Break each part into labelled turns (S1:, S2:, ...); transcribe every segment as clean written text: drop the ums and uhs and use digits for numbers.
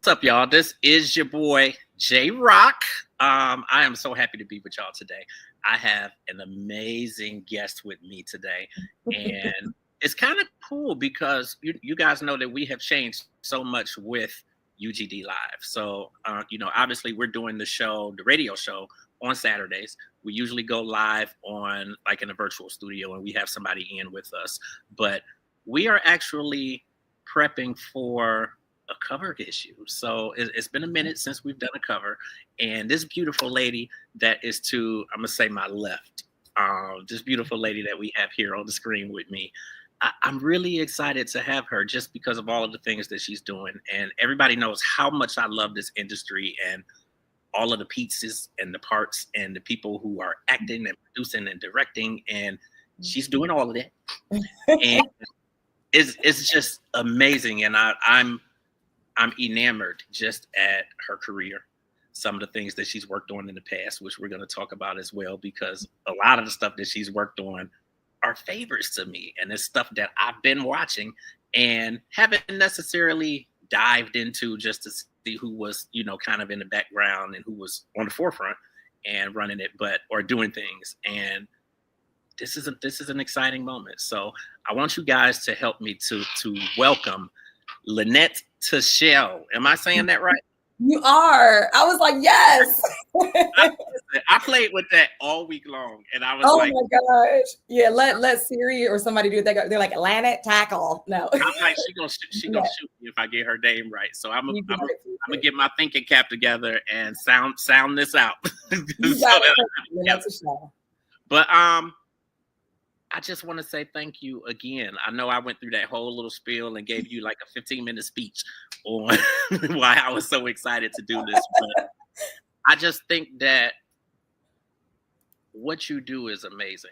S1: up, y'all? This is your boy J Rock. I am so happy to be with y'all today. I have an amazing guest with me today, and it's kind of cool because you guys know that we have changed so much with UGD Live. So, obviously we're doing the radio show on Saturdays. We usually go live on like in a virtual studio, and we have somebody in with us. But we are actually prepping for a cover issue. So it's been a minute since we've done a cover, and this beautiful lady that is I'm gonna say my left, this beautiful lady that we have here on the screen with me, I'm really excited to have her just because of all of the things that she's doing. And everybody knows how much I love this industry and all of the pieces and the parts and the people who are acting and producing and directing, and she's doing all of that. And it's just amazing, and I'm enamored just at her career, some of the things that she's worked on in the past, which we're going to talk about as well, because a lot of the stuff that she's worked on are favorites to me, and it's stuff that I've been watching and haven't necessarily dived into just to see who was, kind of in the background and who was on the forefront and running it, or doing things. And this is an exciting moment. So I want you guys to help me to welcome Lanett Tachel. Am I saying that right?
S2: You are. I was like, yes.
S1: I played with that all week long, and I was
S2: my gosh. Yeah, let Siri or somebody do it. They're like, Lanett Tachel. No.
S1: I'm like, she gonna shoot me if I get her name right. So I'm gonna get my thinking cap together and sound this out. But I just want to say thank you again. I know I went through that whole little spiel and gave you like a 15-minute speech on why I was so excited to do this. But I just think that what you do is amazing.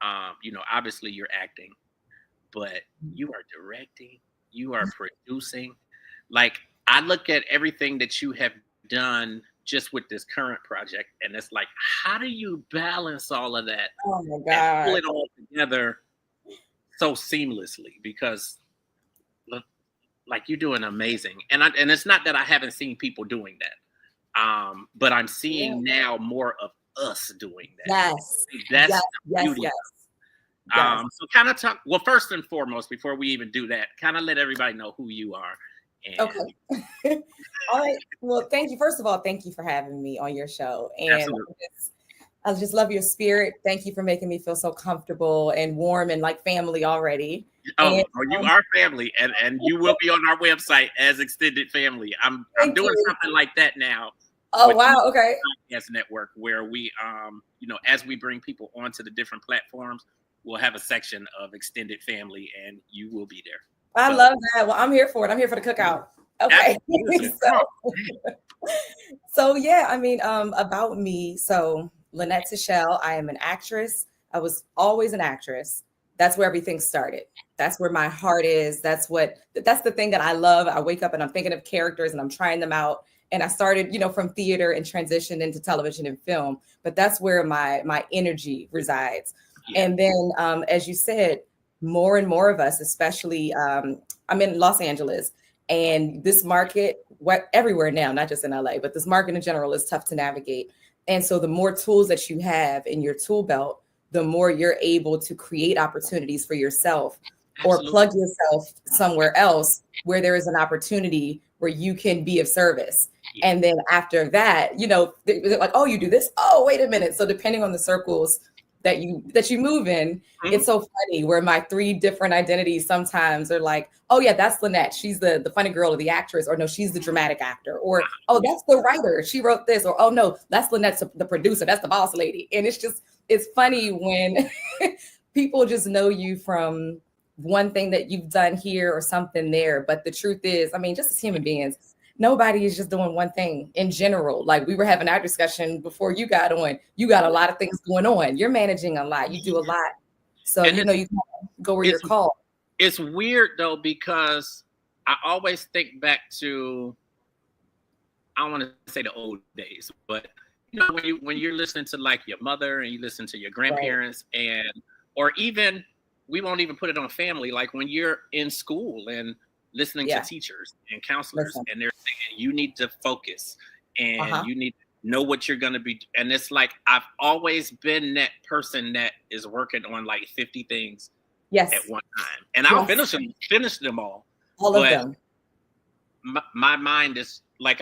S1: Obviously you're acting, but you are directing, you are producing. Like, I look at everything that you have done just with this current project, and it's like, how do you balance all of that?
S2: Oh my God.
S1: And pull it all together so seamlessly? Because like, you're doing amazing. And it's not that I haven't seen people doing that. But I'm seeing now more of us doing that.
S2: Yes.
S1: Yes. So kind of talk, well, first and foremost, before we even do that, kind of let everybody know who you are.
S2: Okay. All right. Well, thank you. First of all, thank you for having me on your show. And I just love your spirit. Thank you for making me feel so comfortable and warm and like family already.
S1: You are family, and you will be on our website as extended family. I'm doing something like that now.
S2: Oh, wow. Okay.
S1: Podcast network, where we, as we bring people onto the different platforms, we'll have a section of extended family, and you will be there.
S2: I love that. Well, I'm here for it. I'm here for the cookout. Okay. So yeah, I mean, about me. So Lanett Tachel, I am an actress. I was always an actress. That's where everything started. That's where my heart is. That's the thing that I love. I wake up and I'm thinking of characters and I'm trying them out. And I started, from theater and transitioned into television and film. But that's where my energy resides. Yeah. And then, as you said, more and more of us, especially, I'm in Los Angeles, and this market, everywhere now, not just in LA, but this market in general is tough to navigate. And so the more tools that you have in your tool belt, the more you're able to create opportunities for yourself. Absolutely. Or plug yourself somewhere else where there is an opportunity where you can be of service. Yeah. And then after that, they're like, oh, you do this? Oh, wait a minute. So depending on the circles that you move in, mm-hmm. It's so funny where my 3 different identities sometimes are like, oh yeah, that's Lanett. She's the funny girl or the actress, or no, she's the dramatic actor, or oh, that's the writer. She wrote this, or oh no, that's Lanett, the producer. That's the boss lady. And it's funny when people just know you from one thing that you've done here or something there. But the truth is, I mean, just as human beings, nobody is just doing one thing in general. Like, we were having our discussion before you got on. You got a lot of things going on. You're managing a lot. You do a lot. So, you go where you're called.
S1: It's weird, though, because I always think back to, I don't want to say the old days, but, when you're listening to like your mother and you listen to your grandparents, or even, we won't even put it on family, like when you're in school and listening to teachers and counselors, and they're saying you need to focus and you need to know what you're going to be. And it's like, I've always been that person that is working on like 50 things at one time. And I'll finish them all.
S2: All of them.
S1: My mind is like,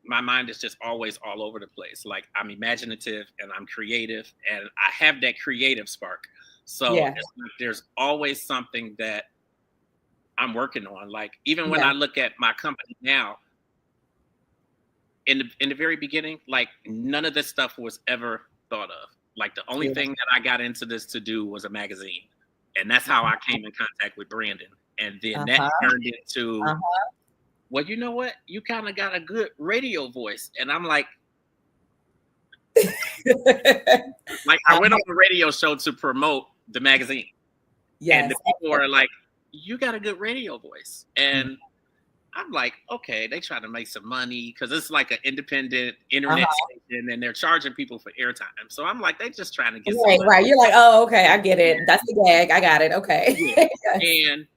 S1: my mind is just always all over the place. Like, I'm imaginative and I'm creative and I have that creative spark. So it's like there's always something that I'm working on. Like, even when I look at my company now, in the very beginning, like, none of this stuff was ever thought of. Like, the only thing that I got into this to do was a magazine. And that's how I came in contact with Brandon. And then that turned into, well, you know what? You kind of got a good radio voice. And I'm like, I went on the radio show to promote the magazine. And the people are like, you got a good radio voice. And I'm like, okay, they trying to make some money because it's like an independent internet station and they're charging people for airtime. So I'm like, they just trying to get some money.
S2: Right. You're like, oh, okay, I get it. That's the gag. I got it. Okay.
S1: And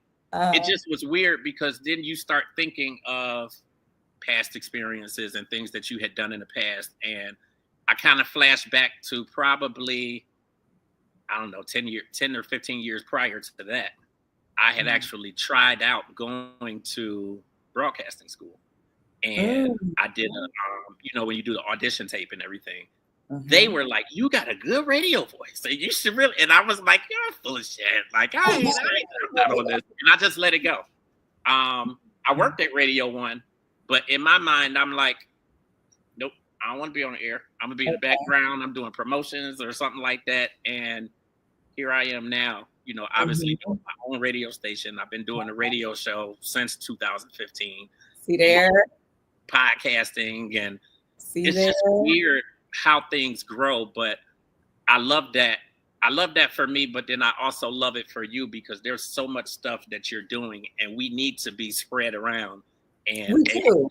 S1: it just was weird because then you start thinking of past experiences and things that you had done in the past. And I kind of flashed back to probably, I don't know, 10 or 15 years prior to that. I had actually tried out going to broadcasting school, and I did when you do the audition tape and everything, they were like, you got a good radio voice, so you should really. And I was like, you're full of shit. Like, I'm not on this. And I just let it go. I worked at Radio One, but in my mind, I'm like, nope, I don't want to be on the air. I'm gonna be in the background. I'm doing promotions or something like that. And here I am now. Obviously doing my own radio station. I've been doing a radio show since 2015.
S2: See there?
S1: Podcasting, and just weird how things grow. But I love that. I love that for me, but then I also love it for you because there's so much stuff that you're doing, and we need to be spread around. And
S2: we do.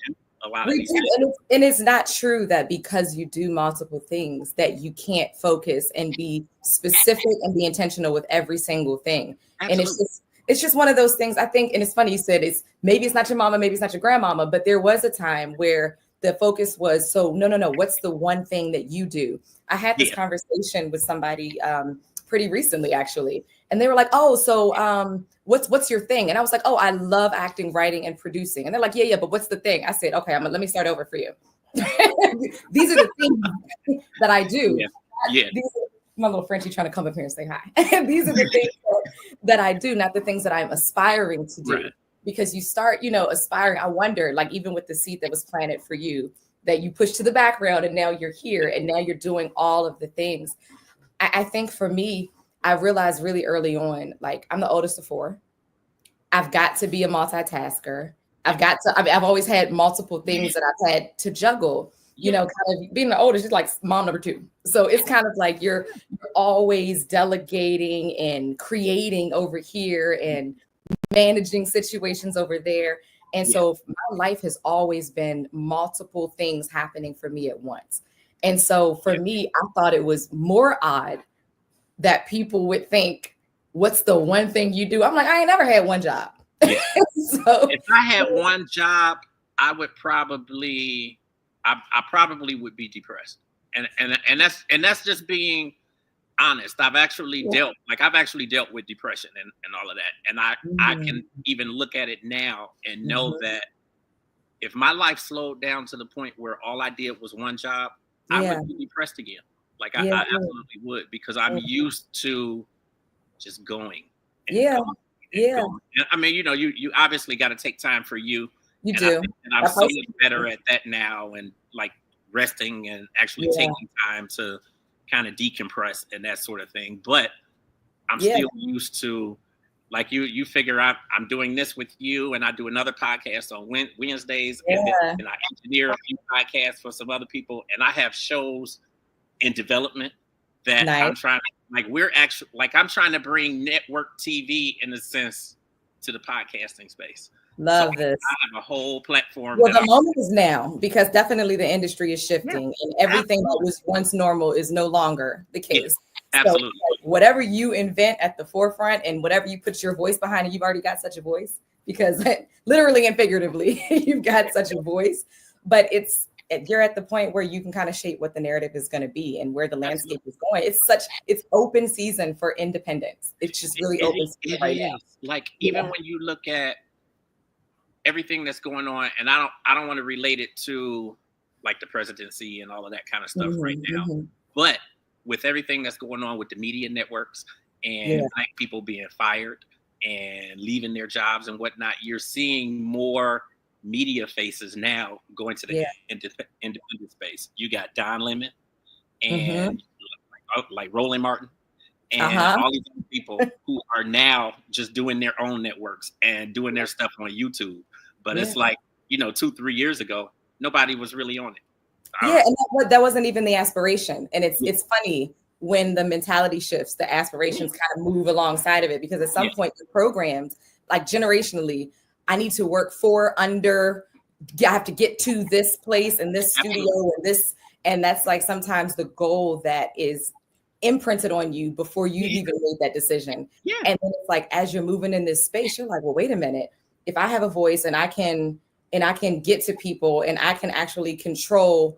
S1: A lot of these things.
S2: And it's not true that because you do multiple things that you can't focus and be specific and be intentional with every single thing. Absolutely. And it's just one of those things, I think. And it's funny you said maybe it's not your mama, maybe it's not your grandmama, but there was a time where the focus was no, what's the one thing that you do? I had this conversation with somebody pretty recently, actually. And they were like, oh, so what's your thing? And I was like, oh, I love acting, writing, and producing. And they're like, yeah, but what's the thing? I said, okay, let me start over for you. These are the things that I do. My little Frenchie trying to come up here and say hi. These are the things that I do, not the things that I'm aspiring to do. Right. Because you start, aspiring. I wonder, like, even with the seed that was planted for you, that you pushed to the background and now you're here and now you're doing all of the things. I think for me, I realized really early on, like, I'm the oldest of 4. I've got to be a multitasker. I've always had multiple things that I've had to juggle, kind of being the oldest is like mom number 2. So it's kind of like you're always delegating and creating over here and managing situations over there. And so my life has always been multiple things happening for me at once. And so for me, I thought it was more odd that people would think, what's the one thing you do? I'm like, I ain't never had one job.
S1: Yeah. So if I had one job, I would probably, I probably would be depressed. And that's just being honest. I've actually dealt with depression and all of that. And I can even look at it now and know that if my life slowed down to the point where all I did was one job, I would be depressed again. Like I absolutely would, because I'm used to just going. Going. I mean, you obviously got to take time for you.
S2: You do.
S1: And I'm so much better at that now, and like resting and actually taking time to kind of decompress and that sort of thing. But I'm still used to, like, you figure out I'm doing this with you, and I do another podcast on Wednesdays, and I engineer a few podcasts for some other people, and I have shows in development that I'm trying to, I'm trying to bring network TV in a sense to the podcasting space.
S2: Love this.
S1: I have a whole platform.
S2: Well, the moment is now, because definitely the industry is shifting, and everything that was once normal is no longer the case.
S1: Absolutely.
S2: So, whatever you invent at the forefront and whatever you put your voice behind, and you've already got such a voice, because literally and figuratively, you've got such a voice. But you're at the point where you can kind of shape what the narrative is going to be and where the landscape is going. It's open season for independence. It's just really open season right now.
S1: Like even when you look at everything that's going on, and I don't want to relate it to like the presidency and all of that kind of stuff right now, but with everything that's going on with the media networks and Black people being fired and leaving their jobs and whatnot, you're seeing more media faces now going to the independent space. You got Don Lemon and like Roland Martin and all these other people who are now just doing their own networks and doing their stuff on YouTube. But it's like, 2-3 years ago, nobody was really on it.
S2: And that wasn't even the aspiration. And it's funny when the mentality shifts, the aspirations kind of move alongside of it, because at some point the programs, like generationally, I need to work I have to get to this place and this studio and this, and that's like sometimes the goal that is imprinted on you before you even made that decision. And then it's like, as you're moving in this space, you're like, well, wait a minute. If I have a voice and I can get to people and I can actually control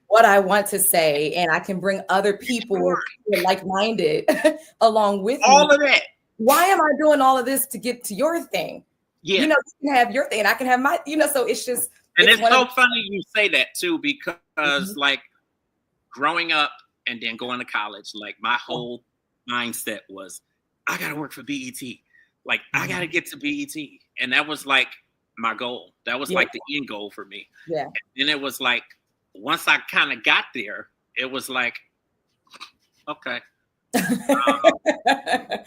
S2: what I want to say, and I can bring other people who are like-minded along with
S1: all of that.
S2: Why am I doing all of this to get to your thing? You can have your thing and I can have my, so it's just.
S1: And it's so funny you say that too, because like growing up and then going to college, like my whole mindset was, I got to work for BET. Like I got to get to BET. And that was like my goal. That was like the end goal for me. And then it was like, once I kind of got there, it was like, okay. I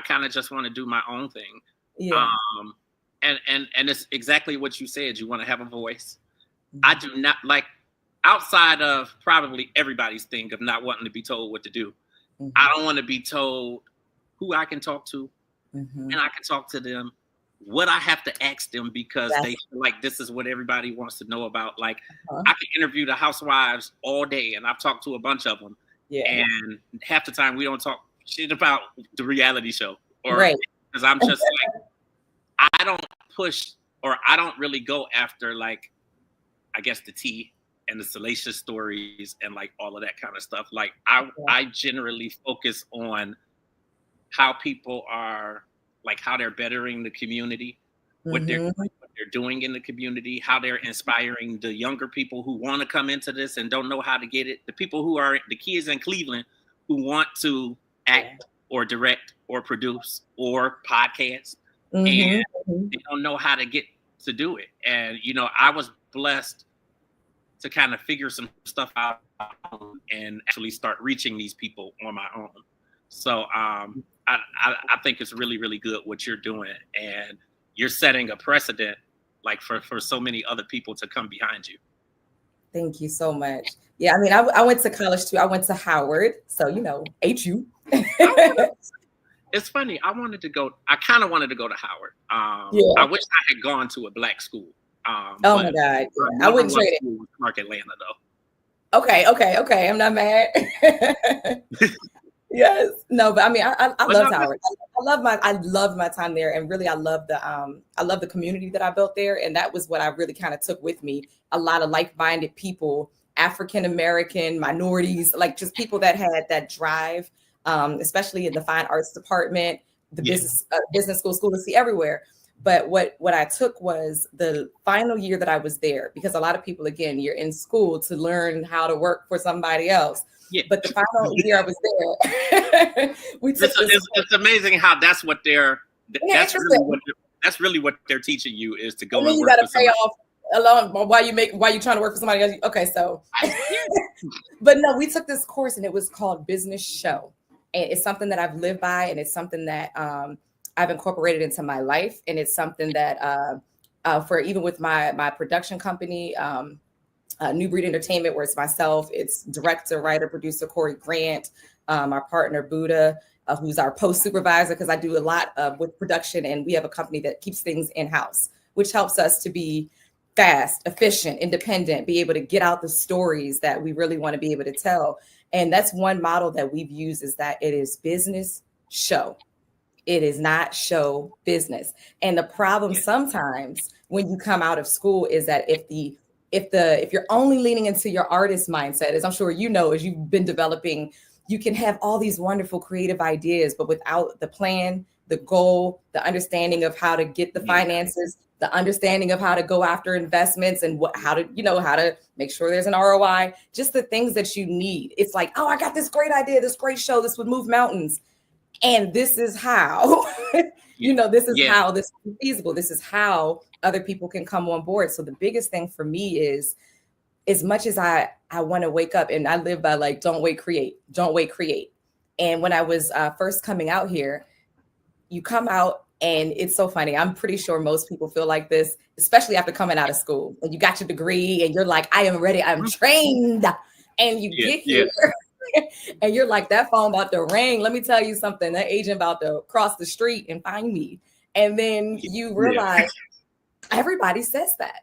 S1: kind of just want to do my own thing. And it's exactly what you said. You want to have a voice. I do not like, outside of probably everybody's thing of not wanting to be told what to do. I don't want to be told who I can talk to, and I can talk to them, what I have to ask them, because they feel like this is what everybody wants to know about. Like I can interview the housewives all day, and I've talked to a bunch of them, and half the time we don't talk shit about the reality show, or because I'm just like, I don't push, or I don't really go after, like, I guess the tea and the salacious stories and like all of that kind of stuff. Like I generally focus on how people are, like how they're bettering the community, what they're doing in the community, how they're inspiring the younger people who want to come into this and don't know how to get it. The people who are the kids in Cleveland who want to act or direct or produce or podcast, and they don't know how to get to do it. And, I was blessed to kind of figure some stuff out and actually start reaching these people on my own. So I think it's really, really good what you're doing, and you're setting a precedent like for so many other people to come behind you.
S2: Thank you so much. Yeah, I mean, I went to college too. I went to Howard, so HU.
S1: It's funny. I kind of wanted to go to Howard. I wish I had gone to a Black school.
S2: Oh my God. Yeah. I wouldn't trade it.
S1: Mark Atlanta though.
S2: Okay. I'm not mad. Yes. No, but I mean, I love Howard. I loved my time there, and really I love the community that I built there, and that was what I really kind of took with me. A lot of like-minded people, African American, minorities, like just people that had that drive, especially in the fine arts department, the business school to see everywhere. But what I took was the final year that I was there, because a lot of people, again, you're in school to learn how to work for somebody else. But the final year I was there,
S1: it's amazing how that's what that's really what they're teaching you, is to go and
S2: you
S1: work
S2: got to
S1: for
S2: pay
S1: somebody.
S2: off along why you trying to work for somebody else. Okay, so but no, we took this course and it was called Business Show, and it's something that I've lived by, and it's something that I've incorporated into my life, and it's something that for even with my production company, New Breed Entertainment, where it's myself, it's director, writer, producer Corey Grant, our partner Buddha, who's our post supervisor, because I do a lot with production, and we have a company that keeps things in-house, which helps us to be fast, efficient, independent, be able to get out the stories that we really want to be able to tell. And that's one model that we've used, is that it is business show. It is not show business. And the problem sometimes when you come out of school is that if you're only leaning into your artist mindset, as I'm sure you know, as you've been developing, you can have all these wonderful creative ideas, but without the plan, the goal, the understanding of how to get the finances, the understanding of how to go after investments and how to make sure there's an ROI, just the things that you need. It's like, oh, I got this great idea, this great show, this would move mountains. And this is how, this is how this is feasible. This is how other people can come on board. So the biggest thing for me is, as much as I want to wake up, and I live by like, don't wait, create. And when I was first coming out here, you come out and it's so funny. I'm pretty sure most people feel like this, especially after coming out of school. And you got your degree and you're like, I am ready, I'm trained. And you get here. And you're like, that phone about to ring. Let me tell you something. That agent about to cross the street and find me. And then you realize everybody says that.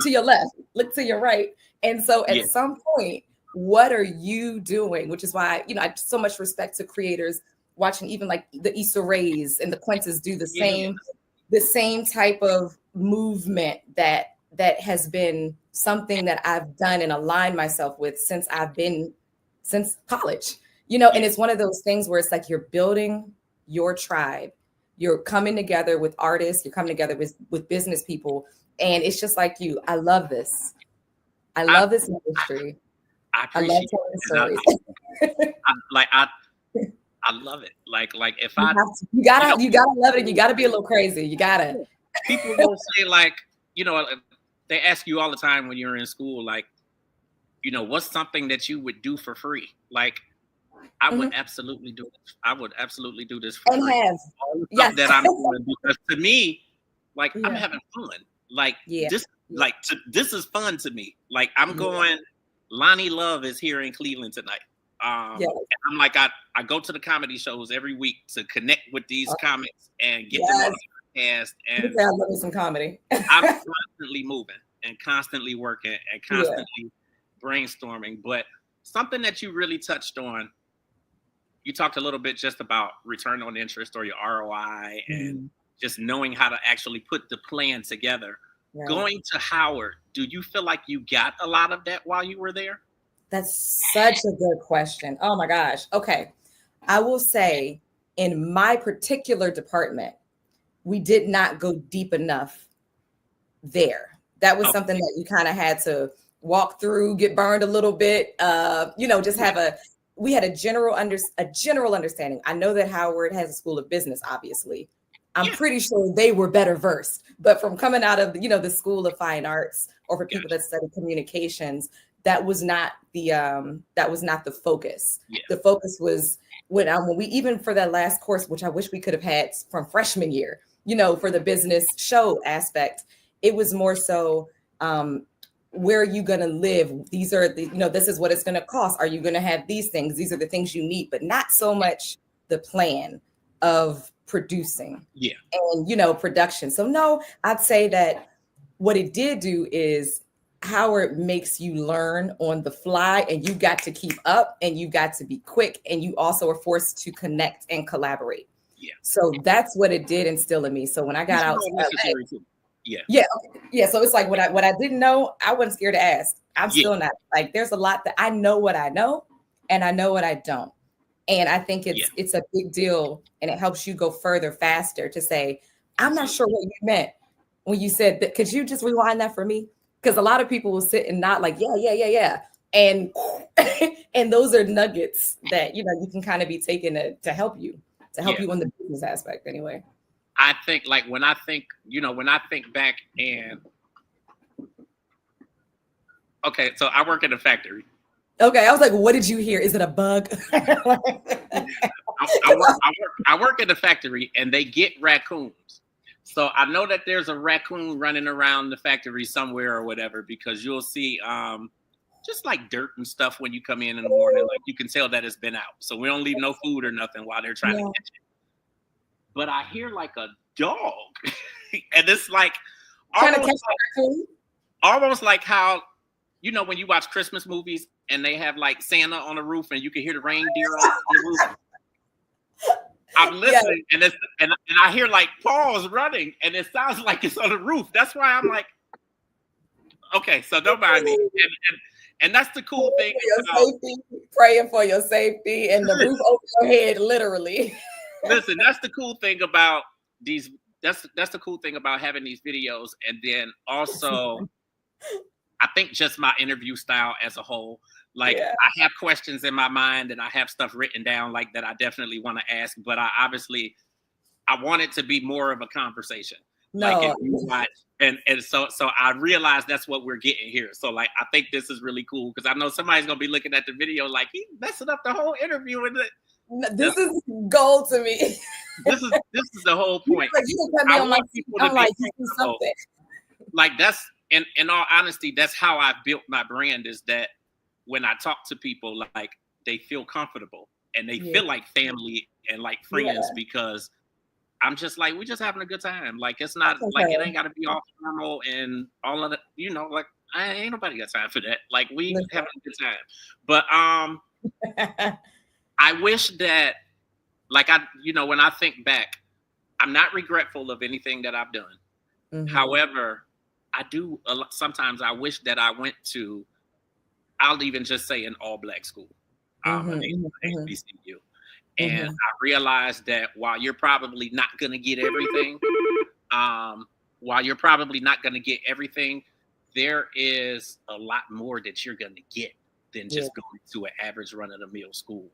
S2: To your left, look to your right. And so at some point, what are you doing? Which is why, I have so much respect to creators watching, even like the Issa Raes and the Quinces do the same type of movement that has been something that I've done and aligned myself with since college, and it's one of those things where it's like you're building your tribe, you're coming together with artists, you're coming together with business people, and it's just like I love this. I love this industry. I love telling stories.
S1: I love it. Like if
S2: you gotta love it. You gotta be a little crazy. You gotta.
S1: People will say like, they ask you all the time when you're in school, like, what's something that you would do for free? Like, I would absolutely do it. I would absolutely do this for free. All the stuff that I'm doing, because to me, like, I'm having fun. Like this, this is fun to me. Like I'm going. Lonnie Love is here in Cleveland tonight. And I'm like, I go to the comedy shows every week to connect with these comics and get them on the podcast. And
S2: I love some comedy.
S1: I'm constantly moving and constantly working and constantly brainstorming. But something that you really touched on, you talked a little bit just about return on interest or your ROI and just knowing how to actually put the plan together. Right. Going to Howard, do you feel like you got a lot of that while you were there?
S2: That's such a good question. Oh my gosh. Okay. I will say in my particular department, we did not go deep enough there. That was something that you kind of had to walk through, get burned a little bit, just we had a general understanding. I know that Howard has a school of business, obviously. I'm pretty sure they were better versed, but from coming out of, the School of Fine Arts, or for people that study communications, that was not the focus. Yeah. The focus was when we, even for that last course, which I wish we could have had from freshman year, for the business show aspect, it was more so, where are you going to live? These are this is what it's going to cost. Are you going to have these things? These are the things you need, but not so much the plan of producing and, production. So no, I'd say that what it did do is Howard makes you learn on the fly, and you got to keep up, and you got to be quick, and you also are forced to connect and collaborate. Yeah. So that's what it did instill in me. So when I got out to LA, so it's like what I didn't know, I wasn't scared to ask. I'm still not. Like, there's a lot that I know what I know, and I know what I don't. And I think it's a big deal, and it helps you go further faster to say, I'm not sure what you meant when you said that. Could you just rewind that for me? Because a lot of people will sit and not like, yeah. And and those are nuggets that, you can kind of be taken to help you you on the business aspect anyway.
S1: I think like when I think back and so I work in a factory.
S2: Okay, I was like, what did you hear? Is it a bug?
S1: I work in a factory, and they get raccoons. So I know that there's a raccoon running around the factory somewhere or whatever, because you'll see just like dirt and stuff when you come in the morning. Like, you can tell that it's been out. So we don't leave no food or nothing while they're trying to catch it. But I hear like a dog, and it's like almost like how, when you watch Christmas movies and they have like Santa on the roof and you can hear the reindeer on the roof. I'm listening, and I hear like Paul's running, and it sounds like it's on the roof. That's why I'm like, okay, so don't mind me. And that's the cool thing
S2: about safety, praying for your safety, and the roof over your head, literally.
S1: Listen, that's the cool thing about these. That's the cool thing about having these videos, and then also, I think just my interview style as a whole. Like I have questions in my mind, and I have stuff written down like that I definitely want to ask, but I want it to be more of a conversation.
S2: No.
S1: Like if you watch, and so I realize that's what we're getting here. So like I think this is really cool because I know somebody's gonna be looking at the video like he messing up the whole interview with it.
S2: This is gold to me.
S1: This is the whole point.
S2: Like, you can put me on my people I'm like, you do something.
S1: Like that's in all honesty, that's how I built my brand. Is that when I talk to people, like they feel comfortable and they feel like family and like friends because I'm just like, we're just having a good time. Like it's not like it ain't gotta be all formal and all of that, you know, like I ain't nobody got time for that. Like we having a good time. But I wish that like when I think back, I'm not regretful of anything that I've done. Mm-hmm. However, I do sometimes I wish that I went to, I'll even just say an all-black school, HBCU. And I realized that while you're probably not going to get everything, there is a lot more that you're going to get than just going to an average run-of-the-mill school.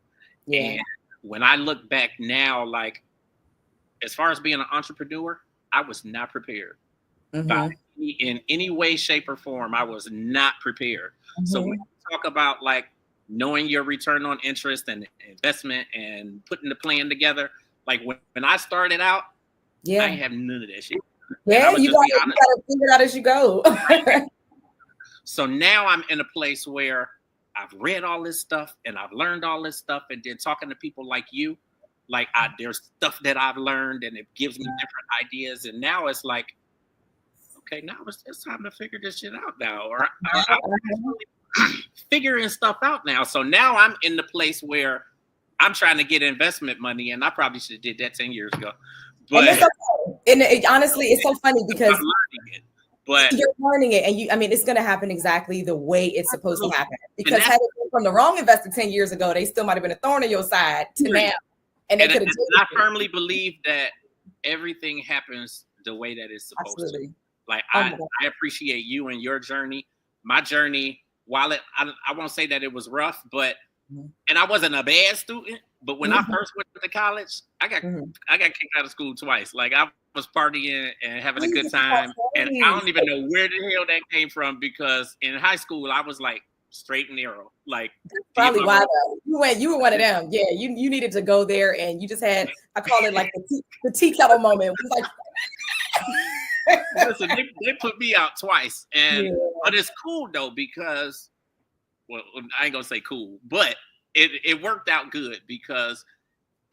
S1: Yeah. And when I look back now, like as far as being an entrepreneur, I was not prepared. In any way, shape, or form, I was not prepared. So when you talk about like knowing your return on interest and investment and putting the plan together, like when I started out, I didn't have none of that shit.
S2: Yeah, you gotta figure it out as you go.
S1: So now I'm in a place where I've read all this stuff and I've learned all this stuff, and then talking to people like you, like there's stuff that I've learned and it gives me different ideas, and now it's like, okay, now it's time to figure this shit out now, or I'm figuring stuff out now. So now I'm in the place where I'm trying to get investment money, and I probably should have did that 10 years ago. But
S2: honestly, it's so funny because
S1: but
S2: you're learning it, and it's going to happen exactly the way it's supposed to happen. Because had it been from the wrong investor 10 years ago, they still might have been a thorn in your side to now. And
S1: I firmly believe that everything happens the way that it's supposed to. Like I appreciate you and your journey. My journey, while I won't say that it was rough, but and I wasn't a bad student, but when I first went to college, I got kicked out of school twice. Like I was partying and having a good time, and I don't even know where the hell that came from, because in high school I was like straight and narrow. Like
S2: probably why you were one of them. Yeah, you needed to go there, and you just had, I call it like the tea kettle moment. It was like
S1: listen, they put me out twice, but it's cool though, because I ain't gonna say cool, but it worked out good, because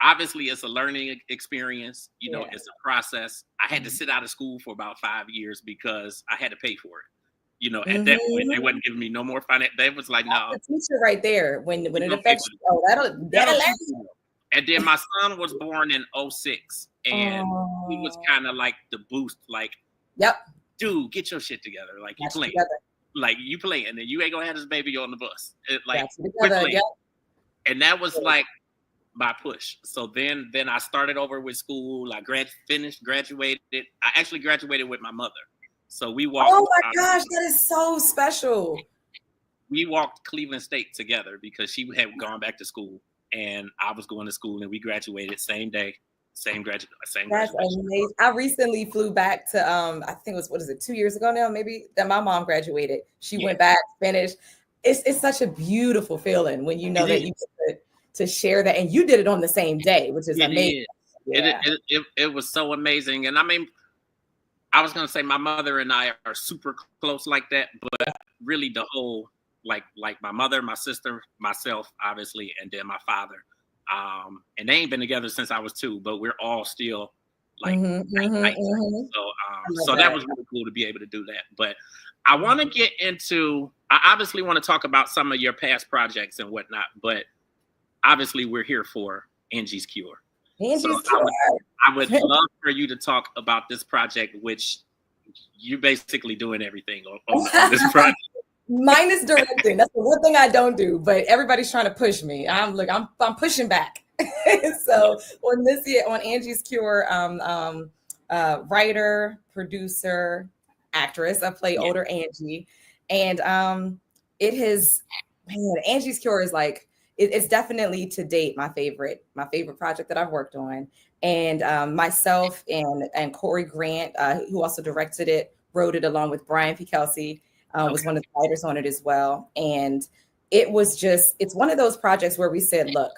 S1: obviously it's a learning experience. It's a process. I had to sit out of school for about 5 years because I had to pay for it. At that point, they wasn't giving me no more finance. They was like, no.
S2: The teacher right there, when it affects you, that'll last you.
S1: And then my son was born in 2006, and he was kind of like the boost, like, dude, get your shit together. Like you playing. Like you playing, and you ain't gonna have this baby on the bus. And that was like my push. So then I started over with school. I graduated. I actually graduated with my mother. So we walked.
S2: Oh my gosh, that is so special.
S1: We walked Cleveland State together because she had gone back to school and I was going to school, and we graduated same day. Same graduation.
S2: That's amazing. I recently flew back to I think it was 2 years ago now, maybe, that my mom graduated. She went back, finished. It's such a beautiful feeling when you know that you get to share that, and you did it on the same day, which is amazing.
S1: It was so amazing. And I mean, I was gonna say my mother and I are super close like that, but really the whole like my mother, my sister, myself, obviously, and then my father. And they ain't been together since I was 2, but we're all still like tight. So that was really cool to be able to do that. But I want to get into, I obviously want to talk about some of your past projects and whatnot, but obviously we're here for Angie's Cure. So
S2: Angie's
S1: I would love for you to talk about this project, which you're basically doing everything on this project.
S2: Minus directing. That's the one thing I don't do, but everybody's trying to push me. I'm pushing back. So on Angie's Cure, writer, producer, actress. I play older Angie, and Angie's Cure is like it's definitely to date my favorite project that I've worked on. And myself and Corey Grant, who also directed it, wrote it along with Brian P. Kelsey. Was one of the writers on it as well. And it's one of those projects where we said, look,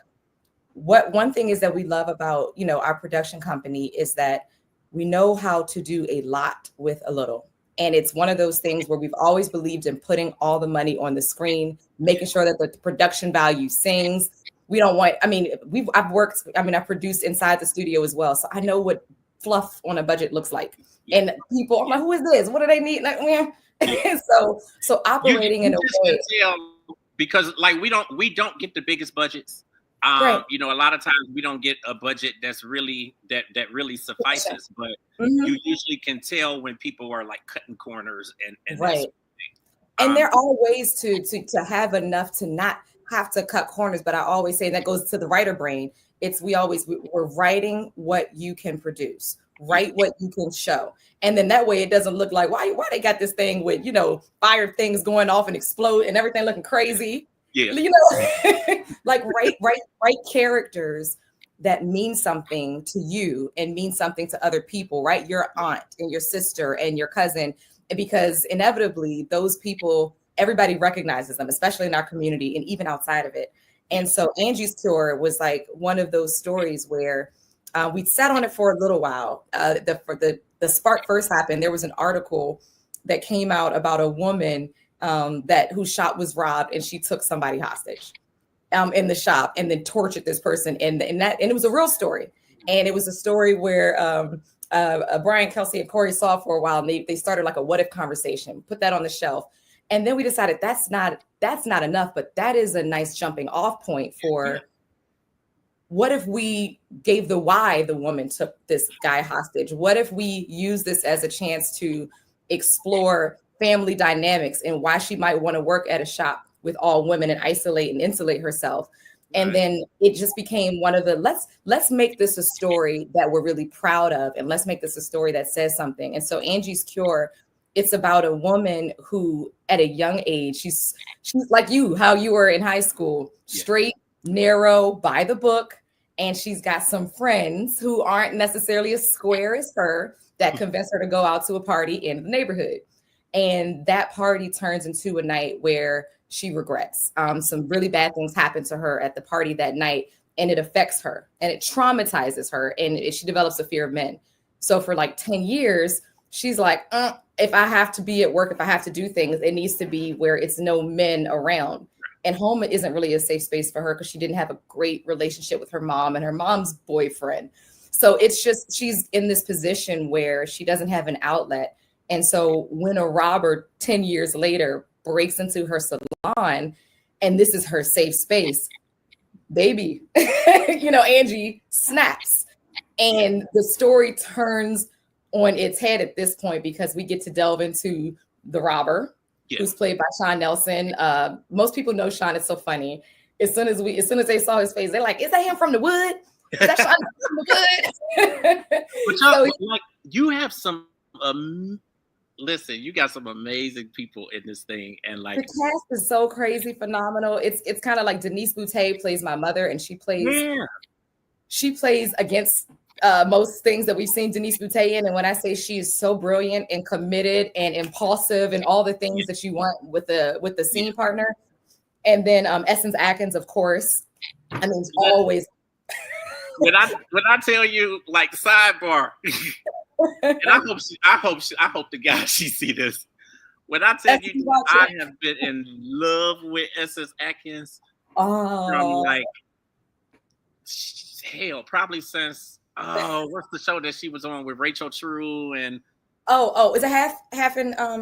S2: one thing is that we love about, our production company is that we know how to do a lot with a little. And it's one of those things where we've always believed in putting all the money on the screen, making sure that the production value sings. We don't want, I've produced inside the studio as well. So I know what fluff on a budget looks like. And people, I'm like, who is this? What do they need? Like, so operating in a way,
S1: because like we don't get the biggest budgets. Right. A lot of times we don't get a budget that's really that really suffices, but you usually can tell when people are like cutting corners and
S2: right. And there are ways to have enough to not have to cut corners. But I always say that goes to the writer brain. We're writing what you can produce. Write what you can show. And then that way it doesn't look like why they got this thing with, fire things going off and explode and everything looking crazy.
S1: Yeah.
S2: Like write characters that mean something to you and mean something to other people, right? Your aunt and your sister and your cousin, because inevitably those people, everybody recognizes them, especially in our community and even outside of it. And so Angie's Cure was like one of those stories where we sat on it for a little while. The spark first happened. There was an article that came out about a woman whose shop was robbed, and she took somebody hostage in the shop and then tortured this person. And it was a real story. And it was a story where Brian Kelsey and Corey saw it for a while, and they started like a what if conversation, put that on the shelf. And then we decided that's not enough, but that is a nice jumping off point for what if we gave why the woman took this guy hostage? What if we use this as a chance to explore family dynamics and why she might want to work at a shop with all women and isolate and insulate herself? And then it just became one of the, let's make this a story that we're really proud of. And let's make this a story that says something. And so Angie's Cure, it's about a woman who at a young age, she's like how you were in high school, straight, narrow, by the book. And she's got some friends who aren't necessarily as square as her that convince her to go out to a party in the neighborhood. And that party turns into a night where she regrets. Some really bad things happen to her at the party that night, and it affects her and it traumatizes her, and she develops a fear of men. So for like 10 years, she's like, if I have to be at work, if I have to do things, it needs to be where it's no men around. And home isn't really a safe space for her because she didn't have a great relationship with her mom and her mom's boyfriend. So it's just, she's in this position where she doesn't have an outlet. And so when a robber 10 years later breaks into her salon and this is her safe space, baby, Angie snaps. And the story turns on its head at this point because we get to delve into the robber, who's played by Sean Nelson. Most people know Sean. It's so funny. As soon as they saw his face, they're like, "Is that him from the wood? Is that Sean from the wood?"
S1: But you have some. Listen, you got some amazing people in this thing, and like
S2: the cast is so crazy, phenomenal. It's kind of like Denise Boutte plays my mother, and she plays against most things that we've seen Denise Boutte in. And when I say she is so brilliant and committed and impulsive and all the things that you want with the scene partner. And then Essence Atkins, of course. I mean, it's always.
S1: when I tell you, like, sidebar, and I hope the guys she see this. When I tell you, I have been in love with Essence Atkins from like hell, probably since what's the show that she was on with Rachel True and
S2: is it half and half and half?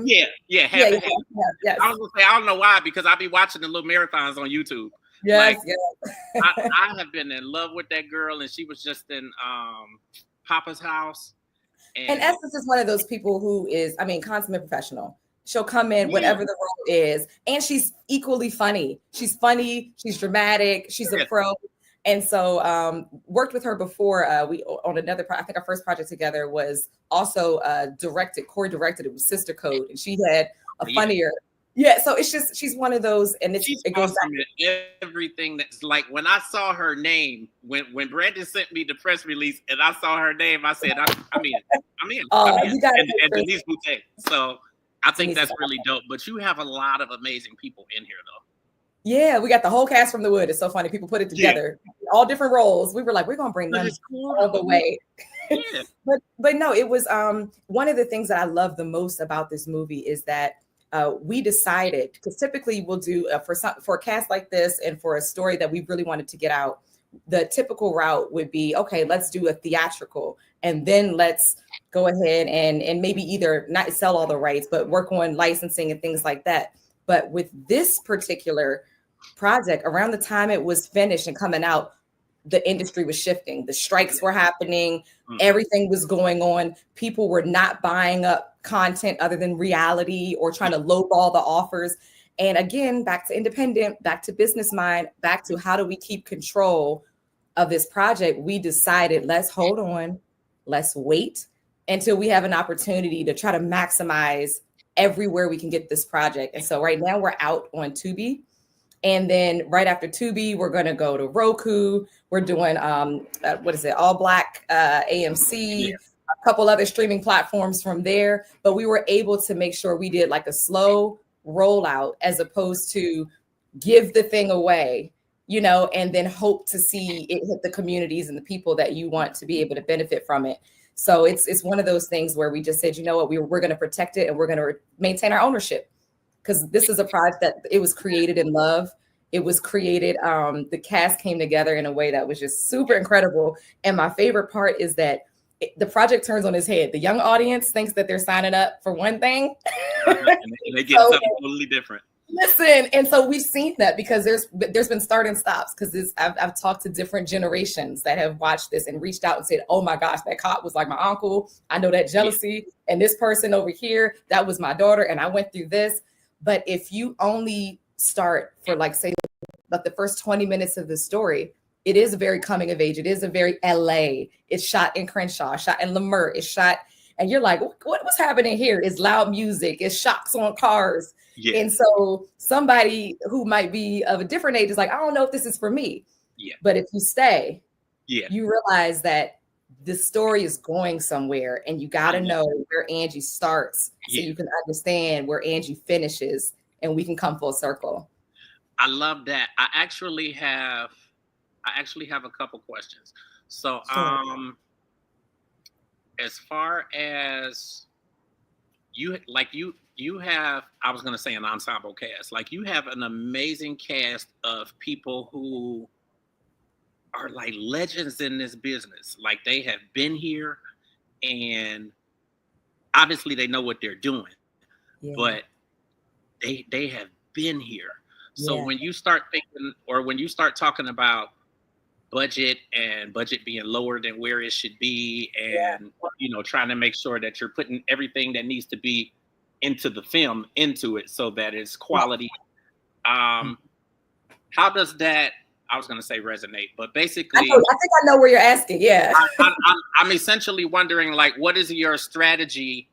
S1: Yeah. I was gonna say I don't know why, because I be watching the little marathons on YouTube.
S2: Yes,
S1: Like
S2: yes.
S1: I have been in love with that girl, and she was just in Papa's house.
S2: And
S1: And
S2: Essence is one of those people who is, I mean, consummate professional. She'll come in,
S1: yeah,
S2: whatever the role is, and she's equally funny. She's funny, she's dramatic, she's a
S1: yes,
S2: pro. And so worked with her before. We on another I think our first project together was also Corey directed it with Sister Code, and she had a
S1: yeah.
S2: funnier. Yeah, so it's just she's one of those, and
S1: She's
S2: it goes back.
S1: awesome at everything. That's like when I saw her name, when Brandon sent me the press release and I saw her name, I said, I'm in, I'm in, I'm in.
S2: You got
S1: And Denise Boutte. So I think
S2: Denise
S1: that's really dope. But you have a lot of amazing people in here, though.
S2: Yeah, we got the whole cast from The Wood. It's so funny. People put it together, all different roles. We were like, we're gonna bring them
S1: Cool.
S2: all the way.
S1: Yeah.
S2: but no, it was one of the things that I love the most about this movie is that we decided, because typically we'll do for a cast like this and for a story that we really wanted to get out, the typical route would be, okay, let's do a theatrical and then let's go ahead and maybe either not sell all the rights, but work on licensing and things like that. But with this particular project, around the time it was finished and coming out, the industry was shifting. The strikes were happening. Everything was going on. People were not buying up content other than reality or trying to lowball the offers. And again, back to independent, back to business mind, back to how do we keep control of this project? We decided, let's hold on, let's wait until we have an opportunity to try to maximize everywhere we can get this project. And so right now we're out on TUBI. And then right after TUBI, we're going to go to Roku. We're doing, All Black AMC, a couple other streaming platforms from there. But we were able to make sure we did like a slow rollout as opposed to give the thing away, and then hope to see it hit the communities and the people that you want to be able to benefit from it. So it's one of those things where we just said, you know what, we're going to protect it and we're going to maintain our ownership. Because this is a project that it was created in love. It was created, the cast came together in a way that was just super incredible. And my favorite part is that the project turns on its head. The young audience thinks that they're signing up for one thing.
S1: And they get something totally different.
S2: Listen, and so we've seen that because there's been start and stops, because I've talked to different generations that have watched this and reached out and said, oh my gosh, that cop was like my uncle. I know that jealousy. And this person over here, that was my daughter. And I went through this. But if you only start for like the first 20 minutes of the story, it is a very coming of age. It is a very LA. It's shot in Crenshaw, shot in Leimert. It's shot, and you're like, what's happening here? It's loud music. It's shocks on cars. Yeah. And so somebody who might be of a different age is like, I don't know if this is for me. Yeah. But if you stay, you realize that the story is going somewhere, and you got to know where Angie starts so you can understand where Angie finishes, and we can come full circle.
S1: I love that. I actually have a couple questions. So, as far as you have, I was going to say an ensemble cast. Like, you have an amazing cast of people who are like legends in this business. Like, they have been here, and obviously they know what they're doing, but they have been here. So when you start thinking, or when you start talking about budget and budget being lower than where it should be, and trying to make sure that you're putting everything that needs to be into the film into it so that it's quality. How does that, I was going to say resonate, but basically,
S2: I think I know where you're asking. Yeah.
S1: I'm essentially wondering, like, what is your strategy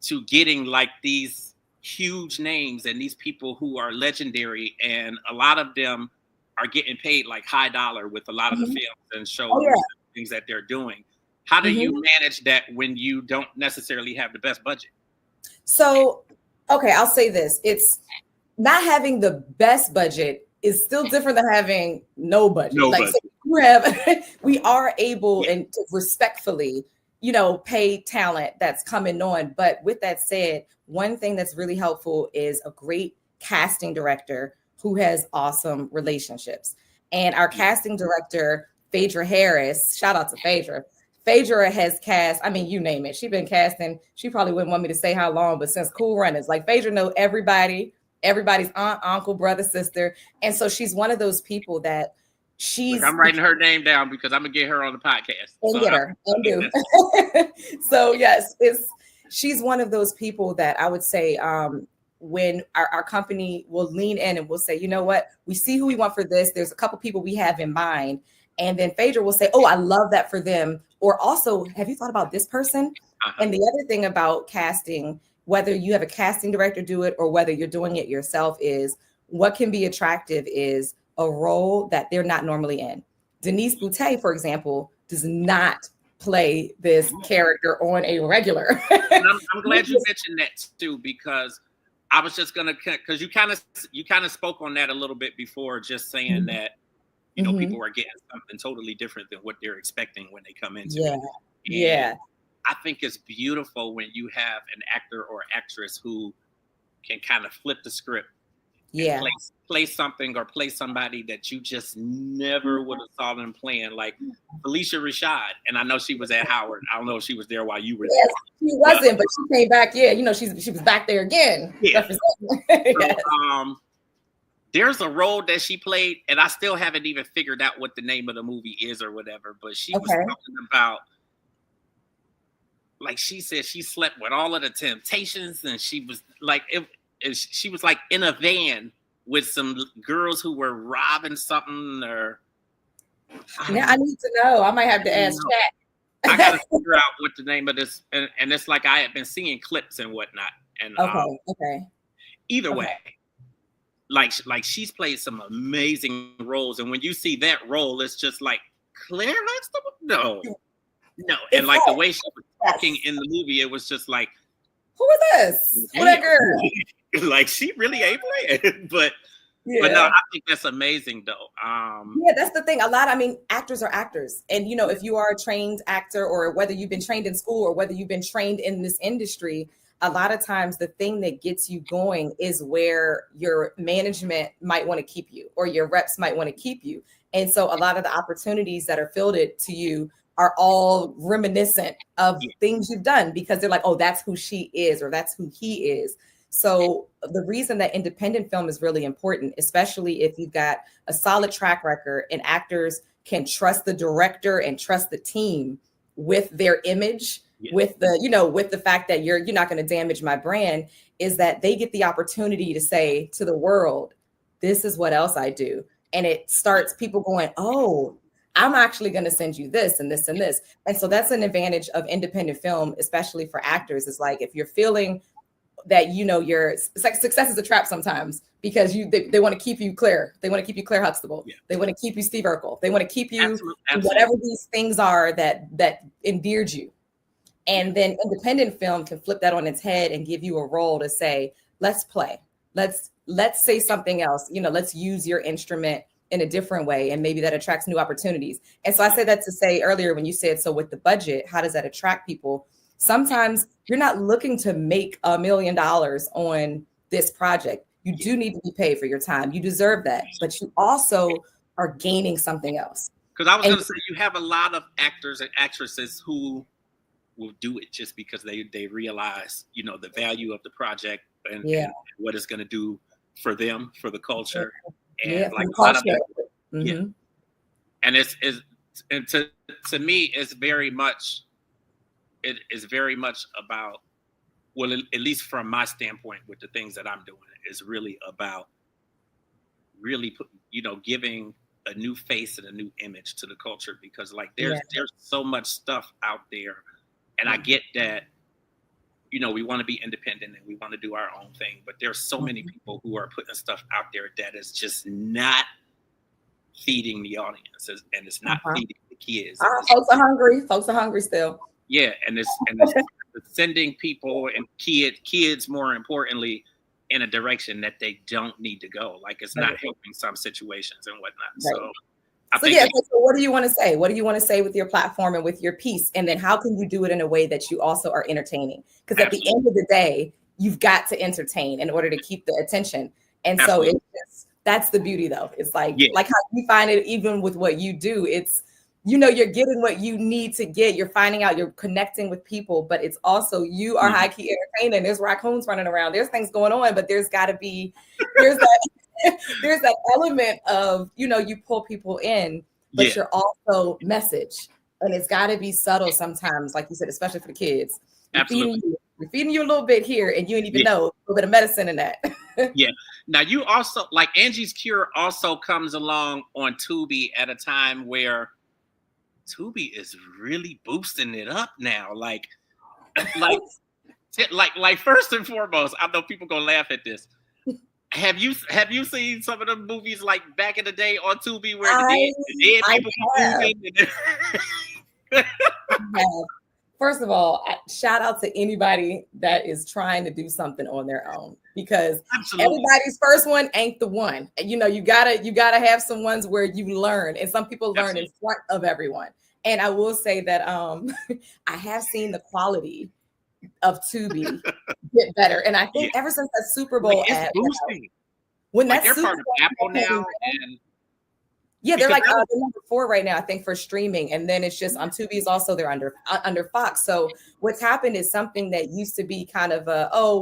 S1: to getting like these huge names and these people who are legendary, and a lot of them are getting paid like high dollar with a lot of the films and shows and things that they're doing. How do you manage that when you don't necessarily have the best budget? So,
S2: okay, I'll say this. It's not having the best budget is still different than having no budget. So we are able and to respectfully, pay talent that's coming on. But with that said, one thing that's really helpful is a great casting director who has awesome relationships. And our casting director, Phaedra Harris, shout out to Phaedra. Phaedra has cast, I mean, you name it. She's been casting. She probably wouldn't want me to say how long, but since Cool Runnings, like Phaedra know everybody everybody's aunt, uncle, brother, sister. And so she's one of those people that
S1: Look, I'm writing her name down because I'm gonna get her on the podcast.
S2: And get her. And do. So yes, she's one of those people that I would say when our company will lean in and we'll say, you know what, we see who we want for this. There's a couple people we have in mind. And then Phaedra will say, oh, I love that for them. Or also, have you thought about this person? And the other thing about casting, whether you have a casting director do it or whether you're doing it yourself, is what can be attractive is a role that they're not normally in. Denise Boutte, for example, does not play this character on a regular.
S1: And I'm glad you mentioned that too, because I was just gonna, because you kind of spoke on that a little bit before, just saying that people are getting something totally different than what they're expecting when they come into it. And I think it's beautiful when you have an actor or actress who can kind of flip the script. Play something or play somebody that you just never would have thought them playing, like Felicia Rashad. And I know she was at Howard. I don't know if she was there while you were there.
S2: She wasn't, but she came back. Yeah, she was back there again.
S1: Yeah. So, there's a role that she played, and I still haven't even figured out what the name of the movie is or whatever. But she was talking about, like she said, she slept with all of the Temptations, and she was like, she was like in a van with some girls who were robbing something, or
S2: I need to know. I might have to ask Chat.
S1: I gotta figure out what the name of this, and it's like I had been seeing clips and whatnot. And either way, like she's played some amazing roles, and when you see that role, it's just like Claire Huxtable. No, and like the way she was talking in the movie, it was just like,
S2: who is this? Who that girl?
S1: Like she really ain't playing, but no, I think that's amazing though.
S2: That's the thing. Actors are actors, and if you are a trained actor, or whether you've been trained in school or whether you've been trained in this industry, a lot of times the thing that gets you going is where your management might want to keep you or your reps might want to keep you. And so a lot of the opportunities that are fielded to you are all reminiscent of things you've done, because they're like, oh, that's who she is, or that's who he is. So the reason that independent film is really important, especially if you've got a solid track record and actors can trust the director and trust the team with their image, with the, with the fact that you're not going to damage my brand, is that they get the opportunity to say to the world, this is what else I do. And it starts people going, oh, I'm actually going to send you this and this and this. And so that's an advantage of independent film, especially for actors. It's like, if you're feeling that, your success is a trap sometimes, because they want to keep you Claire. They want to keep you Claire Huxtable. Yeah. They want to keep you Steve Urkel. They want to keep you Absolutely. Whatever these things are that endeared you. And then independent film can flip that on its head and give you a role to say, let's play. Let's say something else. Let's use your instrument in a different way, and maybe that attracts new opportunities. And so I said that to say earlier, when you said, so with the budget, how does that attract people? Sometimes you're not looking to make $1 million on this project. You do need to be paid for your time. You deserve that, but you also are gaining something else.
S1: Because I was going to say, you have a lot of actors and actresses who will do it just because they realize, the value of the project and what it's going to do for them, for the culture. And like a lot of people, and and to me, it is very much about, well, at least from my standpoint, with the things that I'm doing, is really about giving a new face and a new image to the culture, because like there's so much stuff out there, and I get that. We want to be independent and we want to do our own thing, but there's so many people who are putting stuff out there that is just not feeding the audience, and it's not feeding the kids.
S2: Folks are hungry. Folks are hungry still.
S1: Yeah, and it's sending people and kids more importantly in a direction that they don't need to go. Like it's not helping some situations and whatnot. Right.
S2: So what do you want to say? What do you want to say with your platform and with your piece? And then how can you do it in a way that you also are entertaining? Because at the end of the day, you've got to entertain in order to keep the attention. And so that's the beauty though. It's like how you find it, even with what you do, it's you're getting what you need to get. You're finding out, you're connecting with people, but it's also you are high key entertaining. There's raccoons running around. There's things going on, but there's got to be, there's that element of, you pull people in, but you're also message. And it's got to be subtle sometimes, like you said, especially for the kids. We're feeding you a little bit here, and you didn't even know a little bit of medicine in that.
S1: Yeah. Now you also, like Angie's Cure also comes along on Tubi at a time where Tubi is really boosting it up now. Like first and foremost, I know people gonna laugh at this. Have you seen some of the movies like back in the day on Tubi where the dead people moving?
S2: First of all, shout out to anybody that is trying to do something on their own, because everybody's first one ain't the one. You gotta have some ones where you learn, and some people learn in front of everyone. And I will say that I have seen the quality of Tubi get better, and I think ever since that Super Bowl ad, when that
S1: they're part of Apple now, and
S2: they're like they're number 4 right now, I think, for streaming, and then it's just on Tubi is also they're under Fox. So what's happened is something that used to be kind of